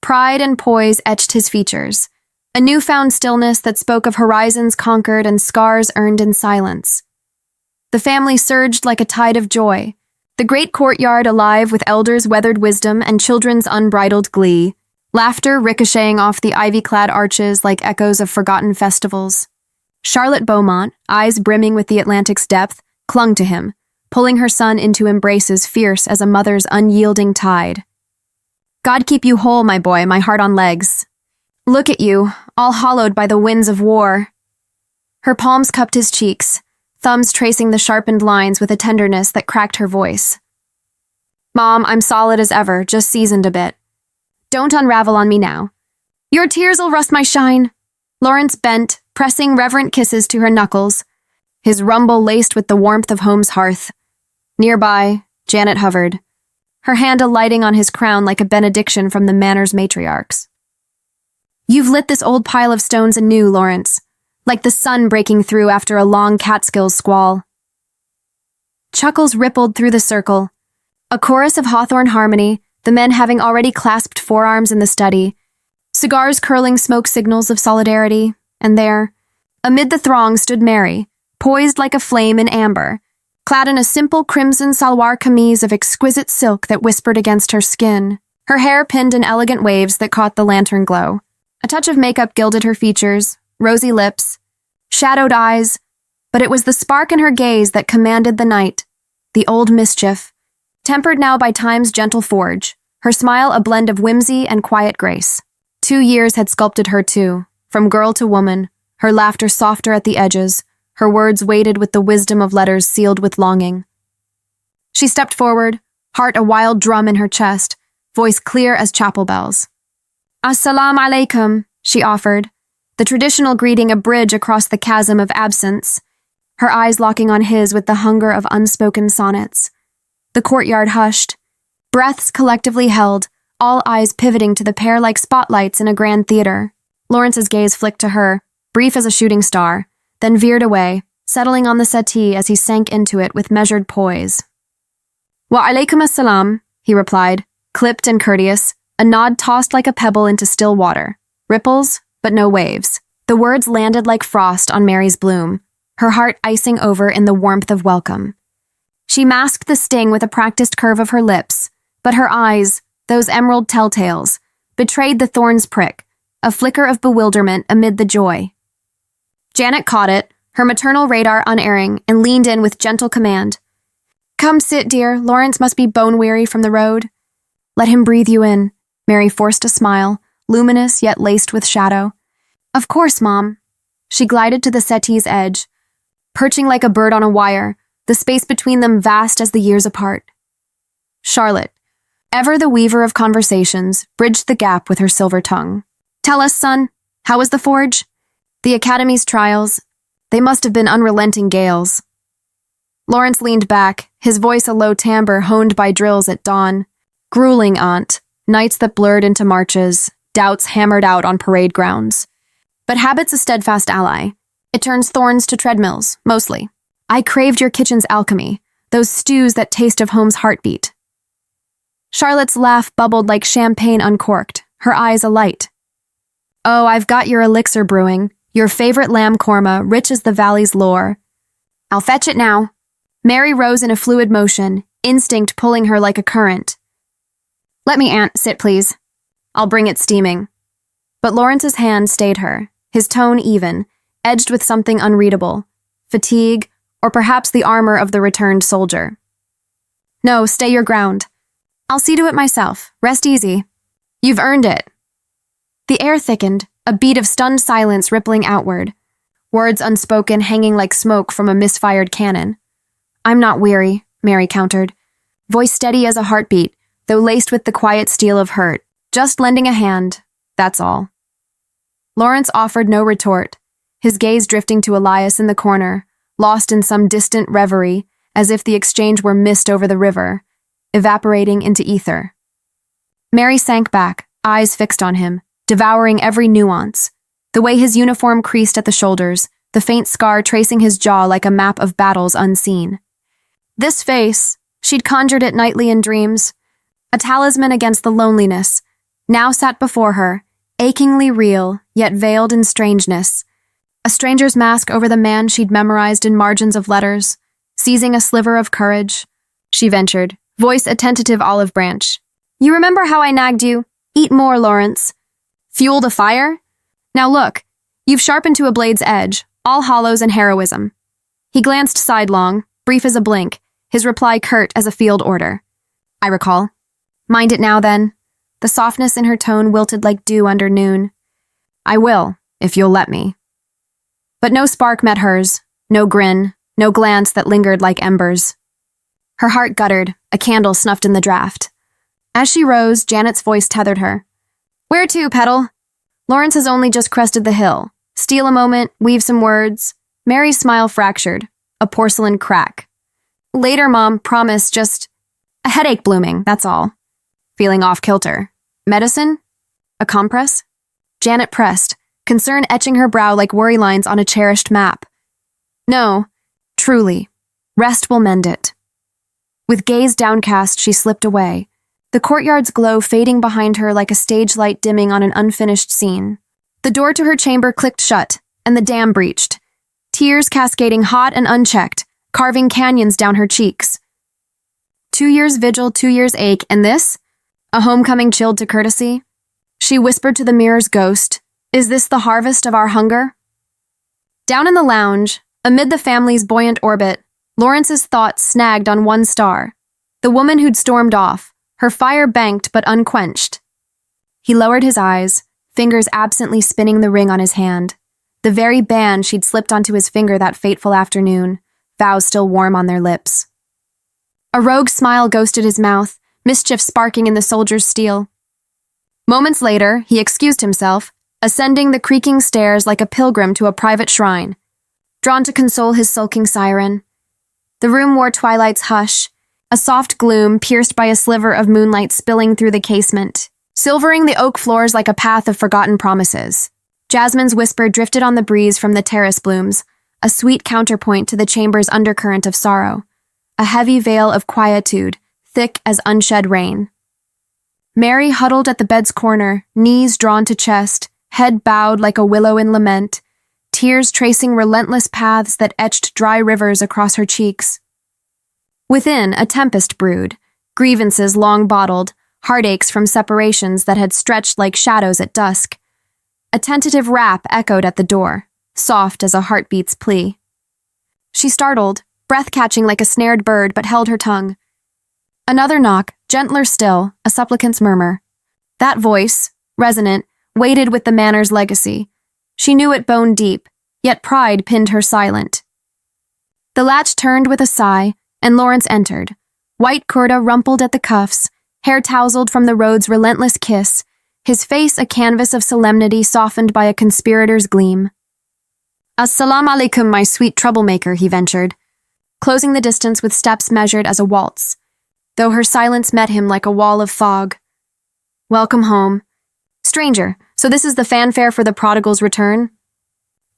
Pride and poise etched his features, a newfound stillness that spoke of horizons conquered and scars earned in silence. The family surged like a tide of joy, the great courtyard alive with elders' weathered wisdom and children's unbridled glee, laughter ricocheting off the ivy-clad arches like echoes of forgotten festivals. Charlotte Beaumont, eyes brimming with the Atlantic's depth, clung to him, pulling her son into embraces fierce as a mother's unyielding tide. God keep you whole, my boy, my heart on legs. Look at you, all hollowed by the winds of war. Her palms cupped his cheeks, thumbs tracing the sharpened lines with a tenderness that cracked her voice. Mom, I'm solid as ever, just seasoned a bit. Don't unravel on me now. Your tears'll rust my shine. Lawrence bent, pressing reverent kisses to her knuckles, his rumble laced with the warmth of home's hearth. Nearby, Janet hovered, her hand alighting on his crown like a benediction from the manor's matriarchs. You've lit this old pile of stones anew, Lawrence, like the sun breaking through after a long Catskills squall. Chuckles rippled through the circle, a chorus of Hawthorne harmony, the men having already clasped forearms in the study, cigars curling smoke signals of solidarity, and there, amid the throng stood Mary, poised like a flame in amber, clad in a simple crimson salwar kameez of exquisite silk that whispered against her skin, her hair pinned in elegant waves that caught the lantern glow. A touch of makeup gilded her features, rosy lips, shadowed eyes, but it was the spark in her gaze that commanded the night, the old mischief, tempered now by time's gentle forge, her smile a blend of whimsy and quiet grace. 2 years had sculpted her too, from girl to woman, her laughter softer at the edges, her words weighted with the wisdom of letters sealed with longing. She stepped forward, heart a wild drum in her chest, voice clear as chapel bells. Assalamu alaikum, she offered, the traditional greeting a bridge across the chasm of absence, her eyes locking on his with the hunger of unspoken sonnets. The courtyard hushed, breaths collectively held, all eyes pivoting to the pair like spotlights in a grand theater. Lawrence's gaze flicked to her, brief as a shooting star, then veered away, settling on the settee as he sank into it with measured poise. Wa alaikum assalam, he replied, clipped and courteous, a nod tossed like a pebble into still water. Ripples, but no waves. The words landed like frost on Mary's bloom, her heart icing over in the warmth of welcome. She masked the sting with a practiced curve of her lips, but her eyes, those emerald telltales, betrayed the thorn's prick, a flicker of bewilderment amid the joy. Janet caught it, her maternal radar unerring, and leaned in with gentle command. Come sit, dear. Lawrence must be bone-weary from the road. Let him breathe you in. Mary forced a smile, luminous yet laced with shadow. Of course, Mom. She glided to the settee's edge, perching like a bird on a wire, the space between them vast as the years apart. Charlotte, ever the weaver of conversations, bridged the gap with her silver tongue. Tell us, son, how was the forge? The Academy's trials, they must have been unrelenting gales. Lawrence leaned back, his voice a low timbre honed by drills at dawn. Grueling, aunt. Nights that blurred into marches, doubts hammered out on parade grounds. But habit's a steadfast ally. It turns thorns to treadmills, mostly. I craved your kitchen's alchemy, those stews that taste of home's heartbeat. Charlotte's laugh bubbled like champagne uncorked, her eyes alight. Oh, I've got your elixir brewing, your favorite lamb korma, rich as the valley's lore. I'll fetch it now. Mary rose in a fluid motion, instinct pulling her like a current. Let me, Aunt, sit, please. I'll bring it steaming. But Lawrence's hand stayed her, his tone even, edged with something unreadable, fatigue, or perhaps the armor of the returned soldier. No, stay your ground. I'll see to it myself. Rest easy. You've earned it. The air thickened, a beat of stunned silence rippling outward, words unspoken hanging like smoke from a misfired cannon. I'm not weary, Mary countered, voice steady as a heartbeat, though laced with the quiet steel of hurt, just lending a hand, that's all. Lawrence offered no retort, his gaze drifting to Elias in the corner, lost in some distant reverie, as if the exchange were mist over the river, evaporating into ether. Mary sank back, eyes fixed on him, devouring every nuance, the way his uniform creased at the shoulders, the faint scar tracing his jaw like a map of battles unseen. This face, she'd conjured it nightly in dreams, a talisman against the loneliness, now sat before her, achingly real, yet veiled in strangeness. A stranger's mask over the man she'd memorized in margins of letters. Seizing a sliver of courage, she ventured, voice a tentative olive branch. You remember how I nagged you? Eat more, Lawrence. Fueled a fire? Now look, you've sharpened to a blade's edge, all hollows and heroism. He glanced sidelong, brief as a blink, his reply curt as a field order. I recall. Mind it now, then. The softness in her tone wilted like dew under noon. I will, if you'll let me. But no spark met hers, no grin, no glance that lingered like embers. Her heart guttered, a candle snuffed in the draft. As she rose, Janet's voice tethered her. Where to, Petal? Lawrence has only just crested the hill. Steal a moment, weave some words. Mary's smile fractured, a porcelain crack. Later, Mom, promise, just a headache blooming, that's all. Feeling off kilter. Medicine? A compress? Janet pressed, concern etching her brow like worry lines on a cherished map. No, truly. Rest will mend it. With gaze downcast, she slipped away, the courtyard's glow fading behind her like a stage light dimming on an unfinished scene. The door to her chamber clicked shut, and the dam breached, tears cascading hot and unchecked, carving canyons down her cheeks. 2 years vigil, 2 years ache, and this? A homecoming chilled to courtesy? She whispered to the mirror's ghost, Is this the harvest of our hunger? Down in the lounge, amid the family's buoyant orbit, Lawrence's thoughts snagged on one star, the woman who'd stormed off, her fire banked but unquenched. He lowered his eyes, fingers absently spinning the ring on his hand, the very band she'd slipped onto his finger that fateful afternoon, vows still warm on their lips. A rogue smile ghosted his mouth, mischief sparking in the soldier's steel. Moments later, he excused himself, ascending the creaking stairs like a pilgrim to a private shrine, drawn to console his sulking siren. The room wore twilight's hush, a soft gloom pierced by a sliver of moonlight spilling through the casement, silvering the oak floors like a path of forgotten promises. Jasmine's whisper drifted on the breeze from the terrace blooms, a sweet counterpoint to the chamber's undercurrent of sorrow, a heavy veil of quietude, thick as unshed rain. Mary huddled at the bed's corner, knees drawn to chest, head bowed like a willow in lament, tears tracing relentless paths that etched dry rivers across her cheeks. Within, a tempest brewed, grievances long bottled, heartaches from separations that had stretched like shadows at dusk. A tentative rap echoed at the door, soft as a heartbeat's plea. She startled, breath catching like a snared bird, but held her tongue. Another knock, gentler still, a supplicant's murmur. That voice, resonant, weighted with the manor's legacy. She knew it bone deep, yet pride pinned her silent. The latch turned with a sigh, and Lawrence entered, white kurta rumpled at the cuffs, hair tousled from the road's relentless kiss, his face a canvas of solemnity softened by a conspirator's gleam. Assalamu alaikum, my sweet troublemaker, he ventured. closing the distance with steps measured as a waltz, though her silence met him like a wall of fog. Welcome home. Stranger, so this is the fanfare for the prodigal's return?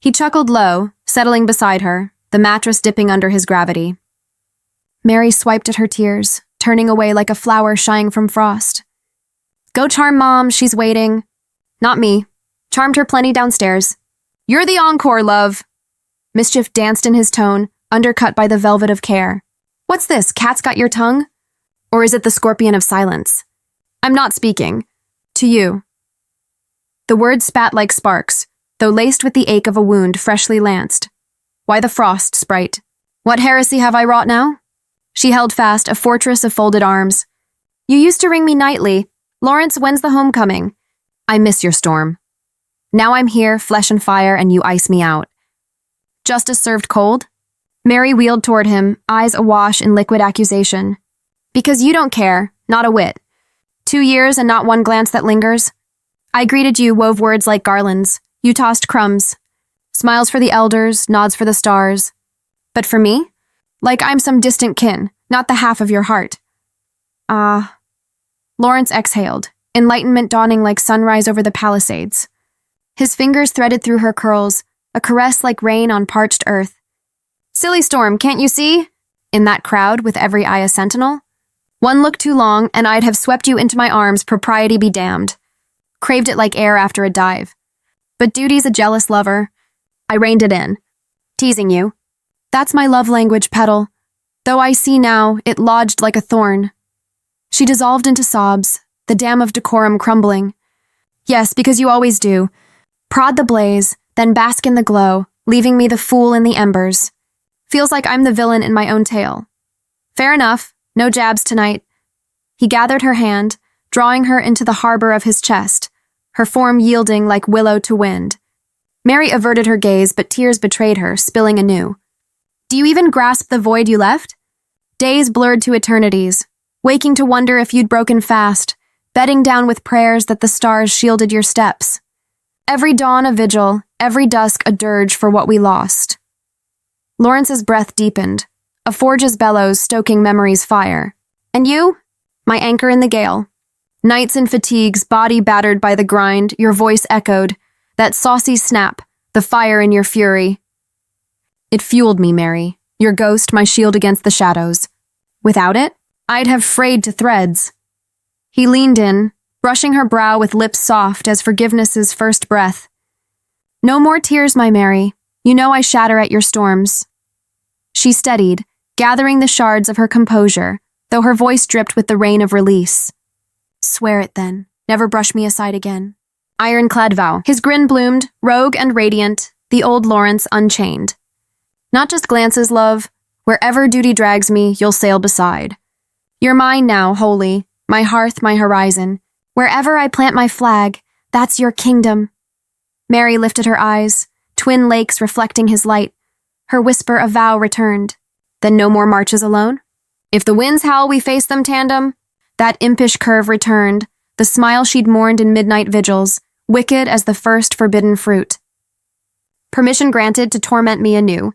He chuckled low, settling beside her, the mattress dipping under his gravity. Mary swiped at her tears, turning away like a flower shying from frost. Go charm Mom, she's waiting. Not me. Charmed her plenty downstairs. You're the encore, love. Mischief danced in his tone, undercut by the velvet of care. What's this, cat's got your tongue? Or is it the scorpion of silence? I'm not speaking. To you. The words spat like sparks, though laced with the ache of a wound freshly lanced. Why the frost, sprite? What heresy have I wrought now? She held fast, a fortress of folded arms. You used to ring me nightly. Lawrence, when's the homecoming? I miss your storm. Now I'm here, flesh and fire, and you ice me out. Justice served cold? Mary wheeled toward him, eyes awash in liquid accusation. Because you don't care, not a whit. 2 years and not one glance that lingers. I greeted you, wove words like garlands. You tossed crumbs. Smiles for the elders, nods for the stars. But for me? Like I'm some distant kin, not the half of your heart. Ah. Lawrence exhaled, enlightenment dawning like sunrise over the Palisades. His fingers threaded through her curls, a caress like rain on parched earth. Silly Storm, can't you see? In that crowd, with every eye a sentinel? One look too long, and I'd have swept you into my arms, propriety be damned. Craved it like air after a dive. But duty's a jealous lover. I reined it in. Teasing you. That's my love language, Petal. Though I see now, it lodged like a thorn. She dissolved into sobs, the dam of decorum crumbling. Yes, because you always do. Prod the blaze, then bask in the glow, leaving me the fool in the embers. Feels like I'm the villain in my own tale. Fair enough, no jabs tonight. He gathered her hand, drawing her into the harbor of his chest, her form yielding like willow to wind. Mary averted her gaze, but tears betrayed her, spilling anew. Do you even grasp the void you left? Days blurred to eternities, waking to wonder if you'd broken fast, bedding down with prayers that the stars shielded your steps. Every dawn a vigil, every dusk a dirge for what we lost. Lawrence's breath deepened, a forge's bellows stoking memory's fire. And you? My anchor in the gale. Nights and fatigues, body battered by the grind, your voice echoed, that saucy snap, the fire in your fury. It fueled me, Mary, your ghost, my shield against the shadows. Without it, I'd have frayed to threads. He leaned in, brushing her brow with lips soft as forgiveness's first breath. No more tears, my Mary. You know I shatter at your storms. She steadied, gathering the shards of her composure, though her voice dripped with the rain of release. Swear it then. Never brush me aside again. Ironclad vow. His grin bloomed, rogue and radiant, the old Lawrence unchained. Not just glances, love. Wherever duty drags me, you'll sail beside. You're mine now, wholly, my hearth, my horizon. Wherever I plant my flag, that's your kingdom. Mary lifted her eyes, twin lakes reflecting his light. Her whisper of vow returned. Then no more marches alone? If the winds howl, we face them tandem. That impish curve returned, the smile she'd mourned in midnight vigils, wicked as the first forbidden fruit. Permission granted to torment me anew.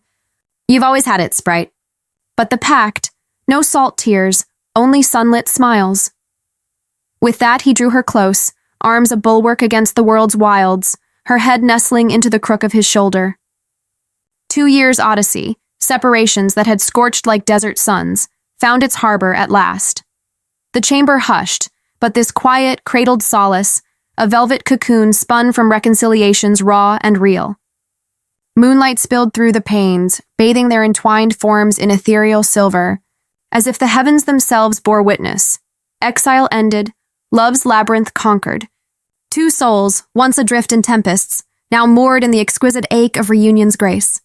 You've always had it, sprite. But the pact, no salt tears, only sunlit smiles. With that he drew her close, arms a bulwark against the world's wilds, her head nestling into the crook of his shoulder. 2 years' odyssey, separations that had scorched like desert suns, found its harbor at last. The chamber hushed, but this quiet, cradled solace, a velvet cocoon spun from reconciliations raw and real. Moonlight spilled through the panes, bathing their entwined forms in ethereal silver, as if the heavens themselves bore witness. Exile ended, love's labyrinth conquered. 2 souls, once adrift in tempests, now moored in the exquisite ache of reunion's grace.